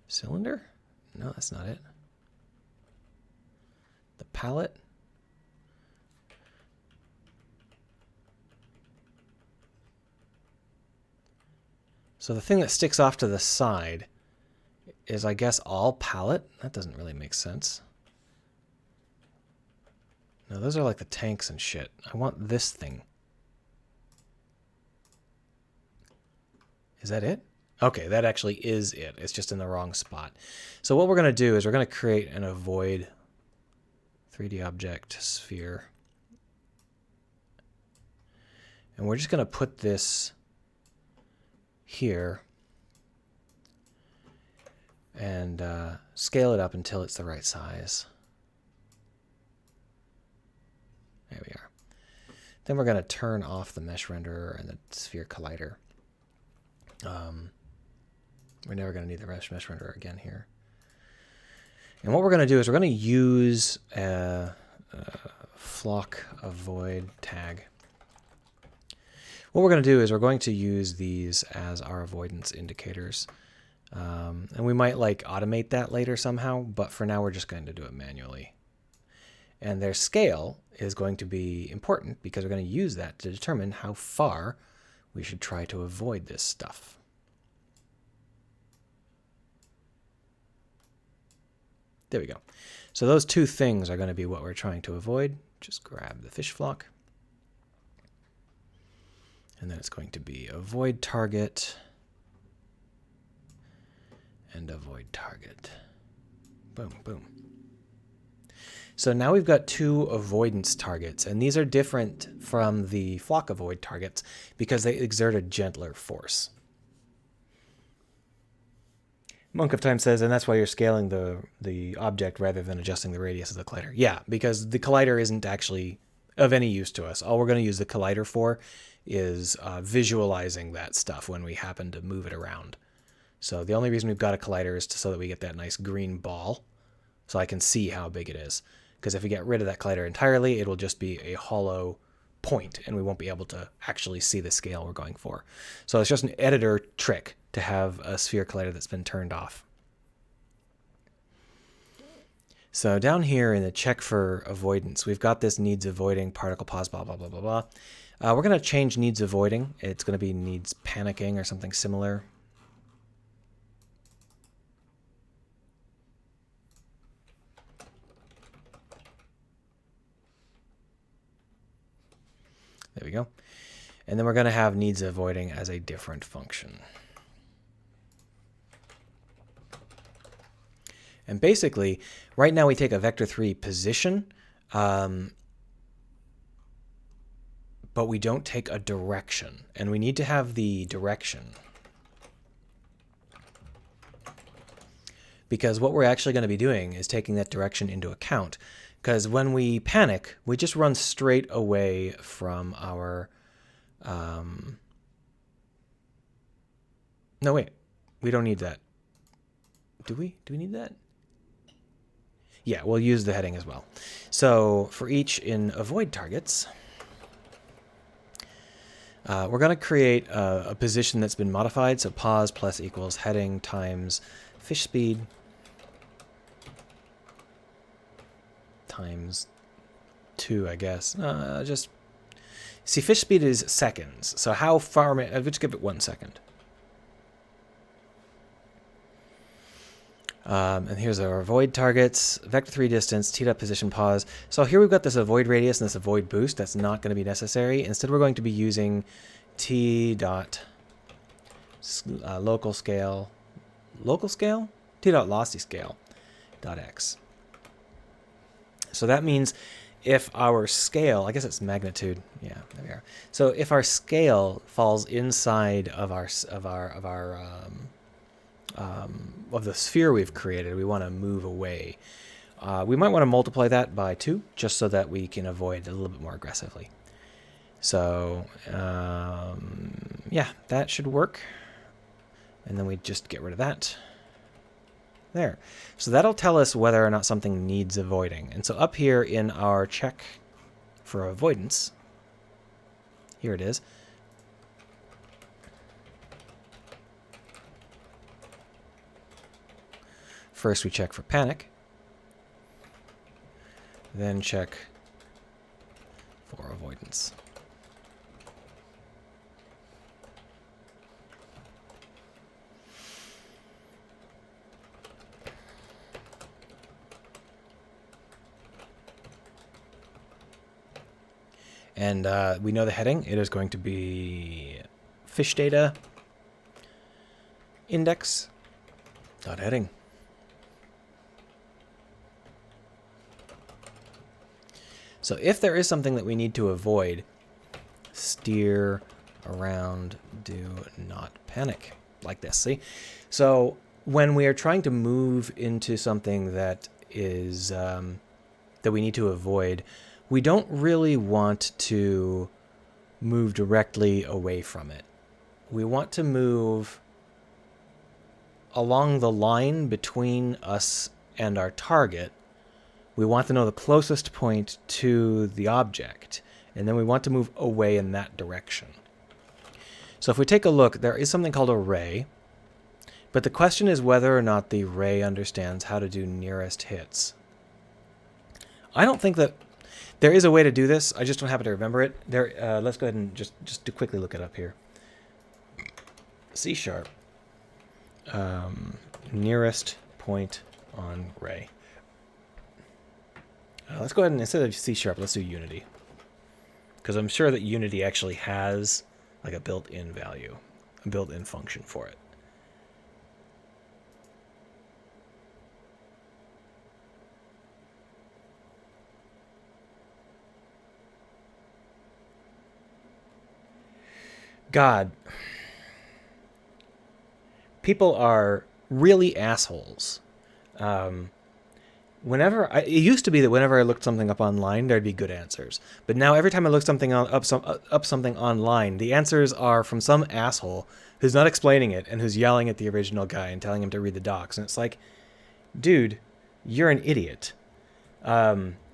cylinder? No, that's not it. The pallet. So the thing that sticks off to the side is, I guess, all pallet. That doesn't really make sense. No, those are like the tanks and shit. I want this thing. Is that it? Okay, that actually is it. It's just in the wrong spot. So what we're going to do is we're going to create an avoid 3D object sphere. And we're just going to put this here and scale it up until it's the right size. There we are. Then we're going to turn off the mesh renderer and the sphere collider. We're never going to need the mesh renderer again here. And what we're going to do is we're going to use a flock avoid tag. What we're going to do is we're going to use these as our avoidance indicators. And we might like automate that later somehow, but for now we're just going to do it manually. And their scale is going to be important because we're going to use that to determine how far we should try to avoid this stuff. There we go. So those two things are going to be what we're trying to avoid. Just grab the fish flock. And then it's going to be avoid target and avoid target. Boom, boom. So now we've got two avoidance targets, and these are different from the flock avoid targets because they exert a gentler force. Monk of Time says, and that's why you're scaling the object rather than adjusting the radius of the collider. Yeah, because the collider isn't actually of any use to us. All we're going to use the collider for is visualizing that stuff when we happen to move it around. So the only reason we've got a collider is so that we get that nice green ball, so I can see how big it is. Because if we get rid of that collider entirely, it will just be a hollow point, and we won't be able to actually see the scale we're going for. So it's just an editor trick to have a sphere collider that's been turned off. So down here in the check for avoidance, we've got this needs avoiding particle pause, blah, blah, blah, blah, blah. We're going to change needs avoiding. It's going to be needs panicking or something similar. There we go. And then we're going to have needs avoiding as a different function. And basically, right now we take a vector3 position, but we don't take a direction. And we need to have the direction. Because what we're actually going to be doing is taking that direction into account. Because when we panic, we just run straight away from our No, wait. We don't need that. Do we? Do we need that? Yeah, we'll use the heading as well. So for each in avoid targets, we're going to create a position that's been modified. So pause plus equals heading times fish speed times 2, I guess. Just see, fish speed is seconds. So how far? I'll just give it 1 second. And here's our avoid targets, vector 3 distance, teed up position pause. So here we've got this avoid radius and this avoid boost. That's not going to be necessary. Instead, we're going to be using t dot local scale, t dot lossy scale dot x. So that means if our scale, I guess it's magnitude. Yeah, there we are. So if our scale falls inside of of the sphere we've created, we want to move away. We might want to multiply that by 2 just so that we can avoid a little bit more aggressively. So yeah, that should work. And then we just get rid of that. There. So that'll tell us whether or not something needs avoiding. And so up here in our check for avoidance, here it is. First we check for panic, then check for avoidance. And we know the heading. It is going to be fish data index dot heading. So if there is something that we need to avoid, steer around, do not panic, like this, see? So when we are trying to move into something that is, that we need to avoid, we don't really want to move directly away from it. We want to move along the line between us and our target. We want to know the closest point to the object, and then we want to move away in that direction. So if we take a look, there is something called a ray, but the question is whether or not the ray understands how to do nearest hits. I don't think that there is a way to do this. I just don't happen to remember it. Let's go ahead and just to quickly look it up here. C#, nearest point on ray. Let's go ahead and, instead of C#, let's do Unity. Because I'm sure that Unity actually has like a built-in value, a built-in function for it. God. People are really assholes. It used to be that whenever I looked something up online, there'd be good answers. But now every time I look something up something online, the answers are from some asshole who's not explaining it and who's yelling at the original guy and telling him to read the docs. And it's like, dude, you're an idiot.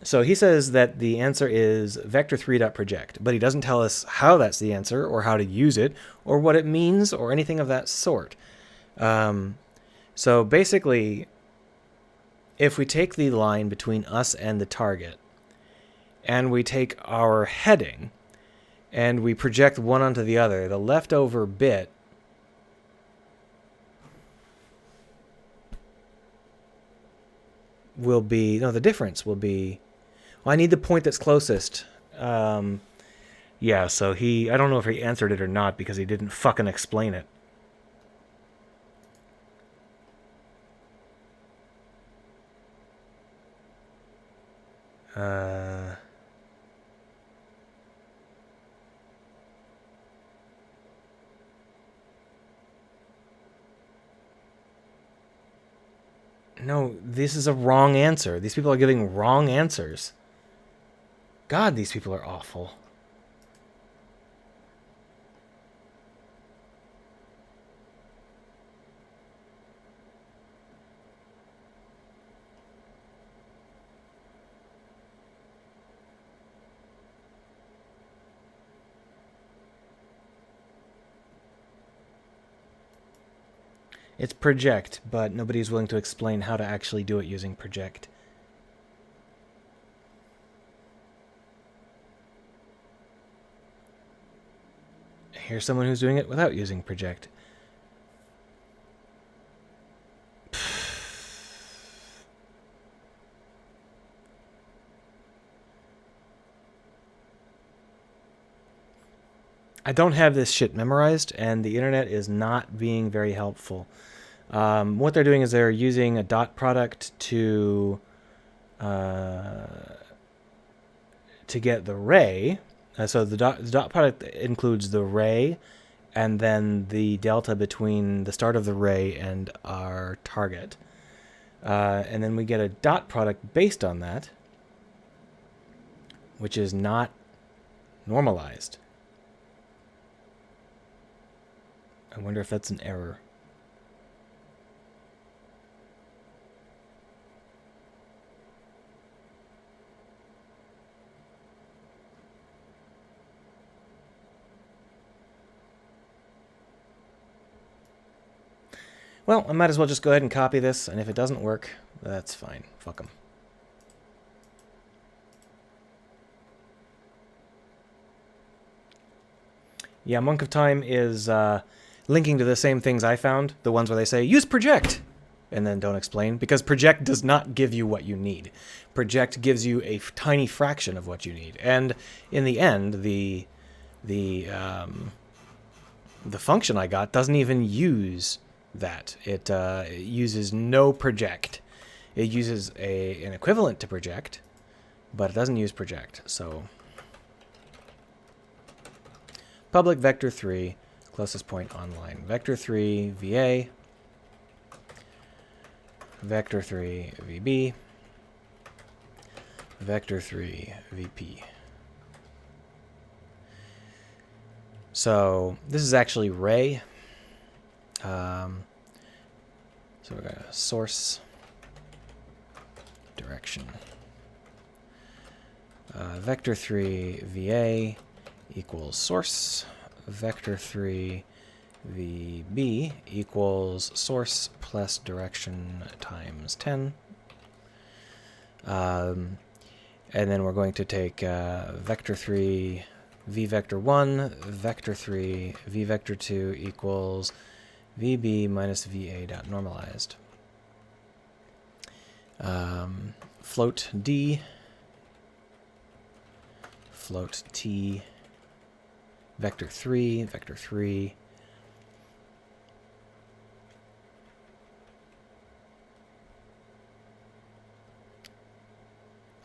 So he says that the answer is vector3.project, but he doesn't tell us how that's the answer or how to use it or what it means or anything of that sort. So basically, if we take the line between us and the target, and we take our heading, and we project one onto the other, the leftover bit will be, no, the difference will be, well, I need the point that's closest. Yeah, so I don't know if he answered it or not because he didn't fucking explain it. No, this is a wrong answer. These people are giving wrong answers. God, these people are awful. It's project, but nobody's willing to explain how to actually do it using project. Here's someone who's doing it without using project. I don't have this shit memorized, and the internet is not being very helpful. What they're doing is they're using a dot product to get the ray. So the dot product includes the ray and then the delta between the start of the ray and our target. And then we get a dot product based on that, which is not normalized. I wonder if that's an error. Well, I might as well just go ahead and copy this, and if it doesn't work, that's fine. Fuck them. Yeah, Monk of Time is linking to the same things I found, the ones where they say, use project, and then don't explain, because project does not give you what you need. Project gives you a tiny fraction of what you need. And in the end, the function I got doesn't even use that. It uses no project. It uses an equivalent to project, but it doesn't use project. So public vector 3, closest point online. Vector 3 VA, vector 3 VB, vector 3 VP. So this is actually ray. So we're going to source direction. Vector 3 VA equals source. Vector 3 VB equals source plus direction times 10. And then we're going to take vector 3 v vector 1, vector 3 v vector 2 equals VB minus VA dot normalized. Float D, float T, vector 3, vector 3.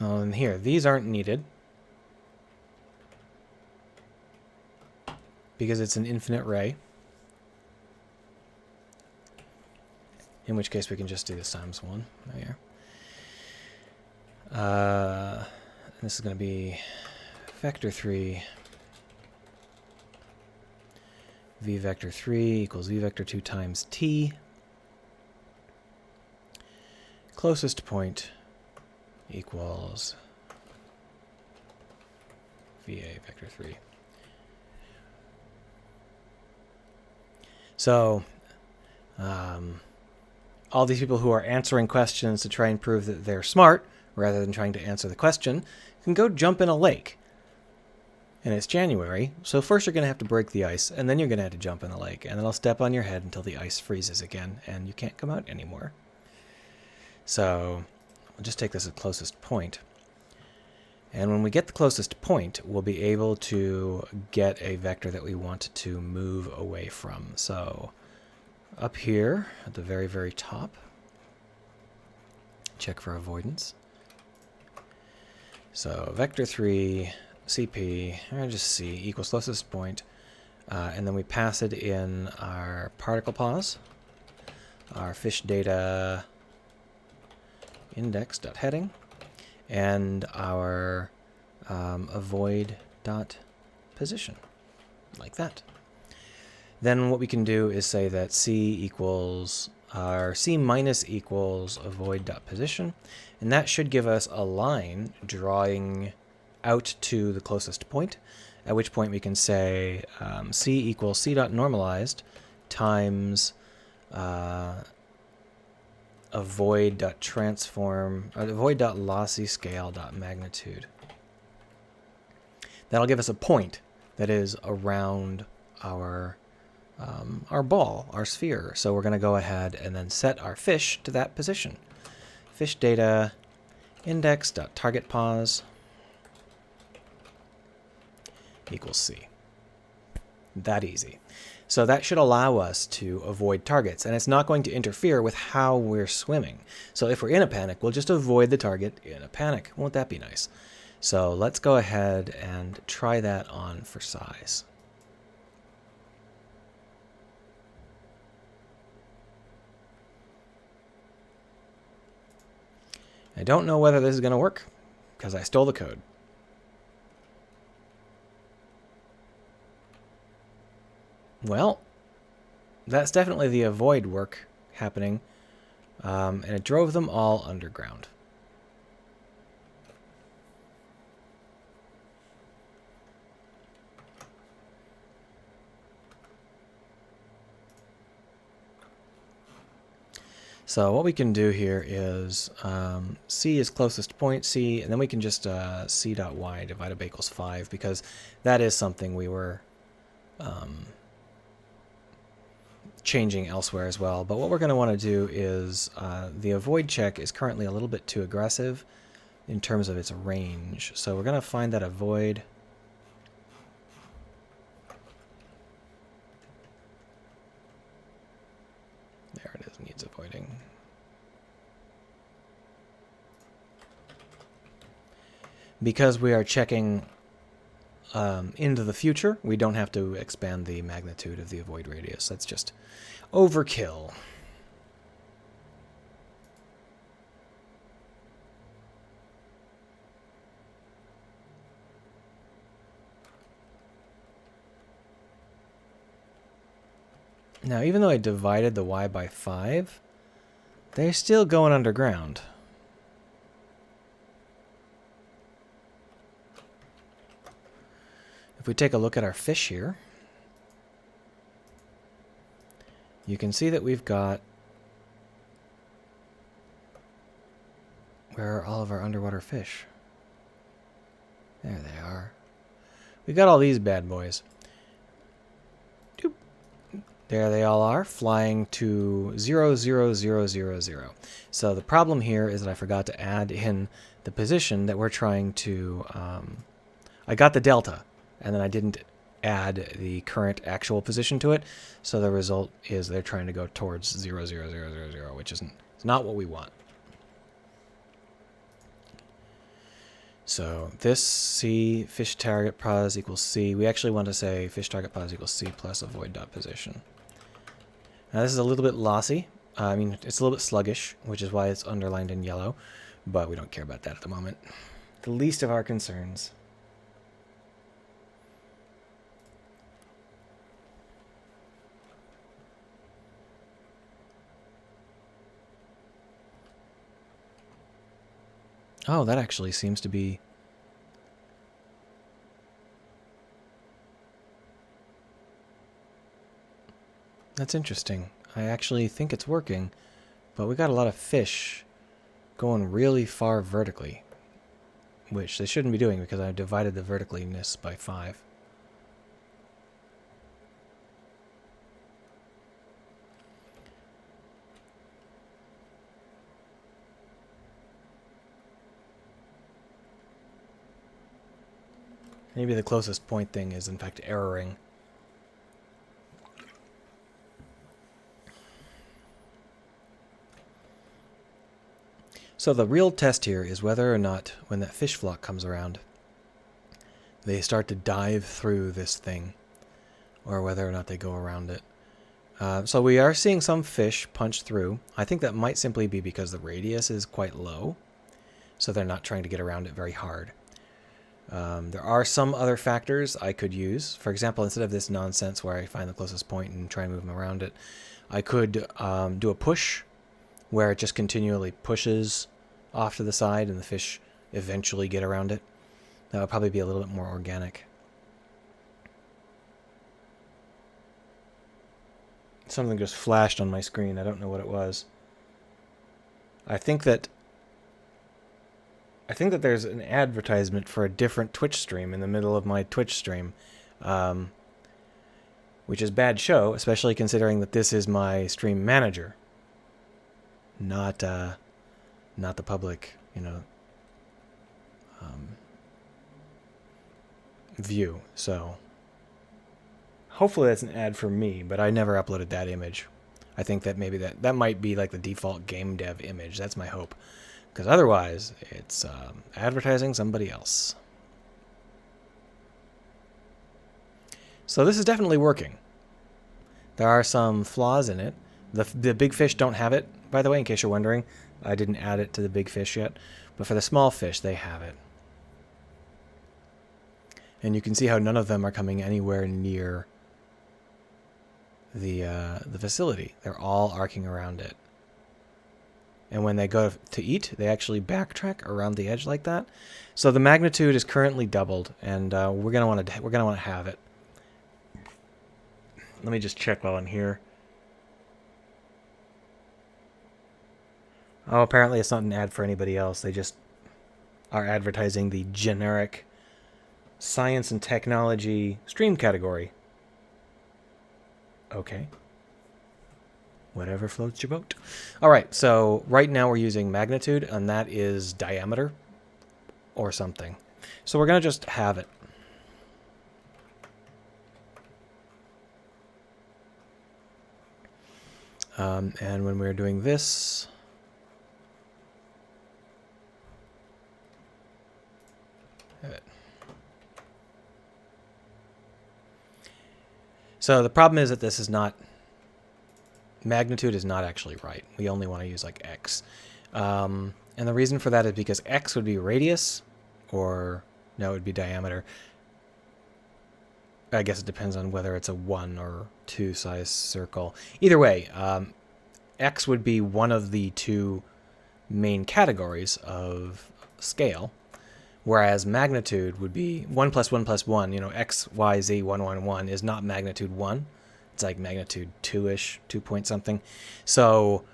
Oh, and here, these aren't needed because it's an infinite ray. In which case we can just do this times 1 there. This is going to be vector 3 v vector 3 equals v vector 2 times t. Closest point equals VA vector 3. So all these people who are answering questions to try and prove that they're smart, rather than trying to answer the question, can go jump in a lake. And it's January, so first you're going to have to break the ice, and then you're going to have to jump in the lake, and then I'll step on your head until the ice freezes again, and you can't come out anymore. So we'll just take this as closest point. And when we get the closest point, we'll be able to get a vector that we want to move away from. So up here at the very, very top, check for avoidance. So vector 3 CP, or just C, equals closest point, and then we pass it in our particle pause, our fish data index.heading, and our avoid dot position, like that. Then what we can do is say that C equals, our C minus equals avoid dot position, and that should give us a line drawing out to the closest point, at which point we can say C equals C dot normalized times avoid.lossyscale.magnitude. That'll give us a point that is around our ball, our sphere. So we're going to go ahead and then set our fish to that position. Fish data index.targetPos equals C. That easy. So that should allow us to avoid targets, and it's not going to interfere with how we're swimming. So if we're in a panic, we'll just avoid the target in a panic. Won't that be nice? So let's go ahead and try that on for size. I don't know whether this is going to work because I stole the code. Well, that's definitely the avoid work happening, and it drove them all underground. So what we can do here is C is closest point C, and then we can just C.y divided by equals 5, because that is something we were changing elsewhere as well. But what we're going to want to do is the avoid check is currently a little bit too aggressive in terms of its range. So we're going to find that avoid. There it is, needs avoiding. Because we are checking into the future, we don't have to expand the magnitude of the avoid radius. That's just overkill. Now, even though I divided the y by 5, they're still going underground. If we take a look at our fish here, you can see that we've got, where are all of our underwater fish? There they are. We got all these bad boys. Doop. There they all are, flying to 0, 0, 0, 0, 0. So the problem here is that I forgot to add in the position that we're trying to, I got the delta, and then I didn't add the current actual position to it. So the result is they're trying to go towards 0, 0, 0, 0, 0, which it's not what we want. So this C, fish target pos equals C. We actually want to say fish target pos equals C plus avoid dot position. Now this is a little bit lossy. I mean, it's a little bit sluggish, which is why it's underlined in yellow, but we don't care about that at the moment. The least of our concerns. Oh, that actually seems to be... That's interesting. I actually think it's working, but we got a lot of fish going really far vertically, which they shouldn't be doing because I've divided the verticaliness by 5. Maybe the closest point thing is in fact erroring. So the real test here is whether or not, when that fish flock comes around, they start to dive through this thing, or whether or not they go around it. So we are seeing some fish punch through. I think that might simply be because the radius is quite low, so they're not trying to get around it very hard. There are some other factors I could use. For example, instead of this nonsense where I find the closest point and try and move them around it, I could do a push where it just continually pushes off to the side and the fish eventually get around it. That would probably be a little bit more organic. Something just flashed on my screen. I don't know what it was. I think that there's an advertisement for a different Twitch stream in the middle of my Twitch stream, which is bad show, especially considering that this is my stream manager, not the public, view. So hopefully that's an ad for me, but I never uploaded that image. I think that maybe that might be like the default game dev image. That's my hope. Because otherwise, it's advertising somebody else. So this is definitely working. There are some flaws in it. The big fish don't have it, by the way, in case you're wondering. I didn't add it to the big fish yet. But for the small fish, they have it. And you can see how none of them are coming anywhere near the facility. They're all arcing around it. And when they go to eat, they actually backtrack around the edge like that. So the magnitude is currently doubled, and we're gonna want to have it. Let me just check while I'm here. Oh, apparently it's not an ad for anybody else. They just are advertising the generic science and technology stream category. Okay. Whatever floats your boat. All right, so right now we're using magnitude, and that is diameter or something. So we're going to just have it. And when we're doing this, have it. So the problem is that this is not, magnitude is not actually right. We only want to use like X. And the reason for that is because X would be radius, or no, it would be diameter. I guess it depends on whether it's a 1 or 2 size circle. Either way, X would be one of the two main categories of scale, whereas magnitude would be 1 plus 1 plus 1. X, Y, Z, 1, 1, 1 is not magnitude 1. It's like magnitude 2-ish, 2 point something. So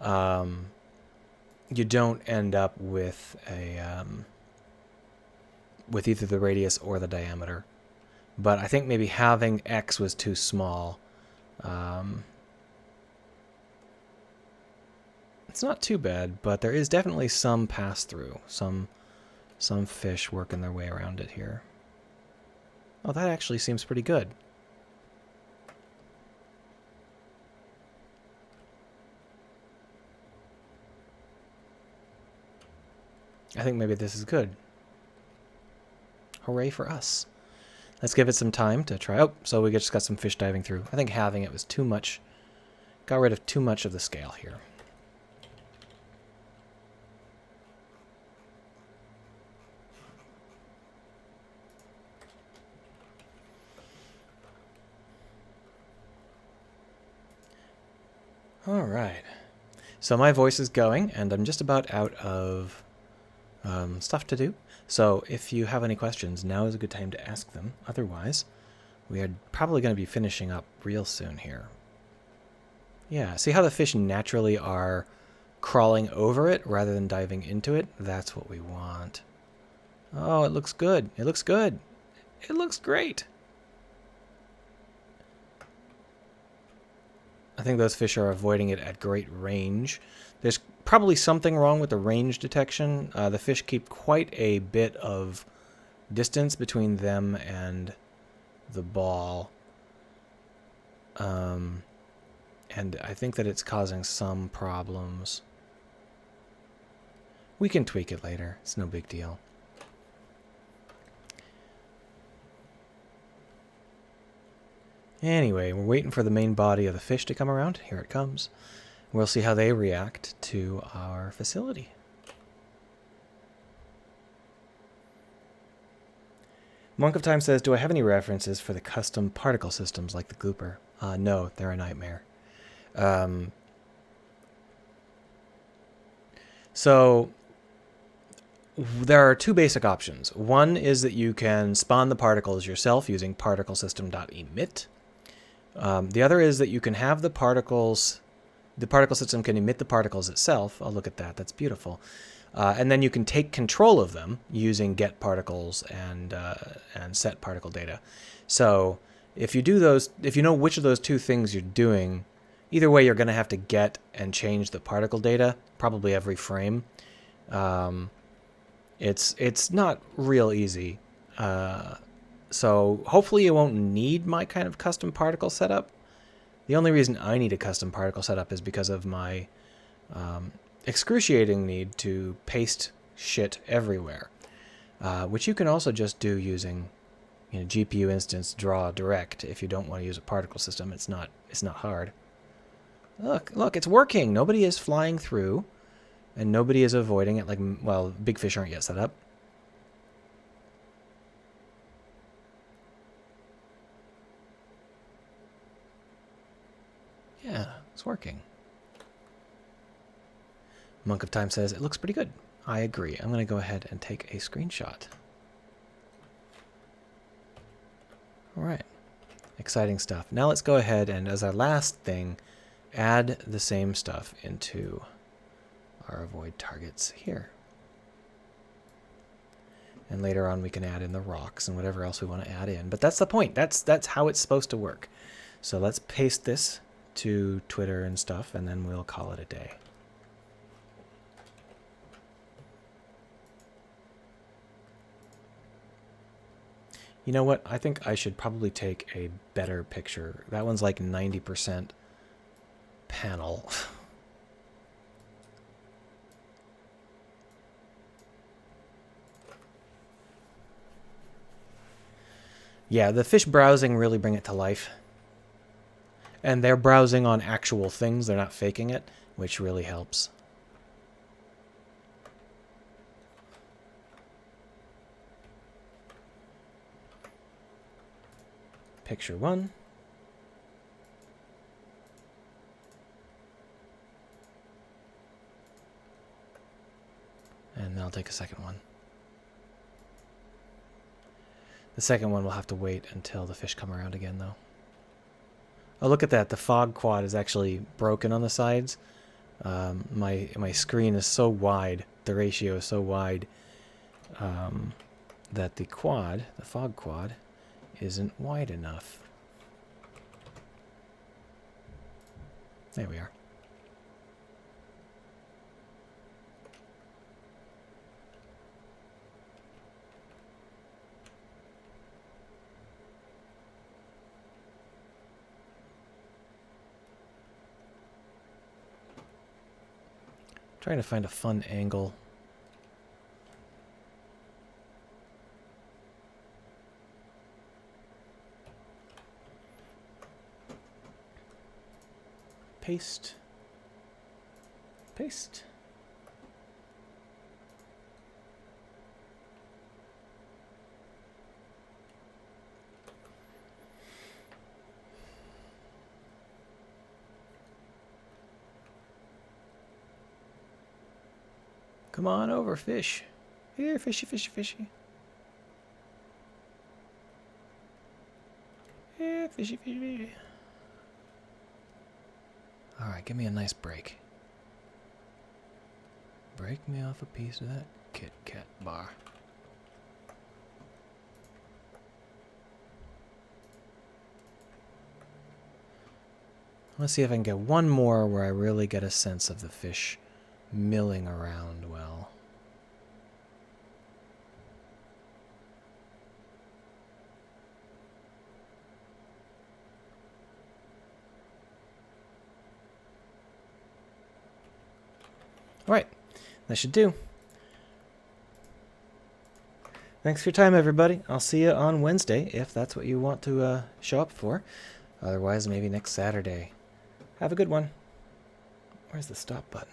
you don't end up with a with either the radius or the diameter. But I think maybe having X was too small. It's not too bad, but there is definitely some pass-through. Some fish working their way around it here. Oh, that actually seems pretty good. I think maybe this is good. Hooray for us. Let's give it some time to try. Oh, so we just got some fish diving through. I think having it was too much. Got rid of too much of the scale here. All right. So my voice is going, and I'm just about out of stuff to do. So if you have any questions, now is a good time to ask them. Otherwise, we are probably going to be finishing up real soon here. Yeah, see how the fish naturally are crawling over it rather than diving into it? That's what we want. Oh, it looks good. It looks good. It looks great. I think those fish are avoiding it at great range. There's probably something wrong with the range detection. The fish keep quite a bit of distance between them and the ball. And I think that it's causing some problems. We can tweak it later. It's no big deal. Anyway, we're waiting for the main body of the fish to come around. Here it comes. We'll see how they react to our facility. Monk of Time says, do I have any references for the custom particle systems like the Glooper? No, they're a nightmare. So there are two basic options. One is that you can spawn the particles yourself using particlesystem.emit. The other is that you can have the particles, the particle system can emit the particles itself. Oh, look at that. That's beautiful. And then you can take control of them using get particles and set particle data. So if you do those, if you know which of those two things you're doing, either way you're going to have to get and change the particle data probably every frame. It's not real easy. So hopefully you won't need my kind of custom particle setup. The only reason I need a custom particle setup is because of my excruciating need to paste shit everywhere, which you can also just do using, GPU instance draw direct if you don't want to use a particle system. It's not hard. Look, it's working. Nobody is flying through, and nobody is avoiding it. Like, well, big fish aren't yet set up. Yeah, it's working. Monk of Time says, it looks pretty good. I agree. I'm going to go ahead and take a screenshot. All right. Exciting stuff. Now let's go ahead and, as our last thing, add the same stuff into our avoid targets here. And later on we can add in the rocks and whatever else we want to add in. But that's the point. That's how it's supposed to work. So let's paste this to Twitter and stuff, and then we'll call it a day. You know what? I think I should probably take a better picture. That one's like 90% panel. Yeah, the fish browsing really bring it to life. And they're browsing on actual things. They're not faking it, which really helps. Picture one. And then I'll take a second one. The second one will have to wait until the fish come around again, though. Oh, look at that. The fog quad is actually broken on the sides. My screen is so wide, the ratio is so wide, that the fog quad, isn't wide enough. There we are. Trying to find a fun angle. Paste. Paste. Come on over, fish. Here, fishy, fishy, fishy. Here, fishy, fishy, fishy. Alright, give me a nice break. Break me off a piece of that Kit Kat bar. Let's see if I can get one more where I really get a sense of the fish milling around well. All right, that should do. Thanks for your time, everybody. I'll see you on Wednesday if that's what you want to show up for. Otherwise, maybe next Saturday. Have a good one. Where's the stop button?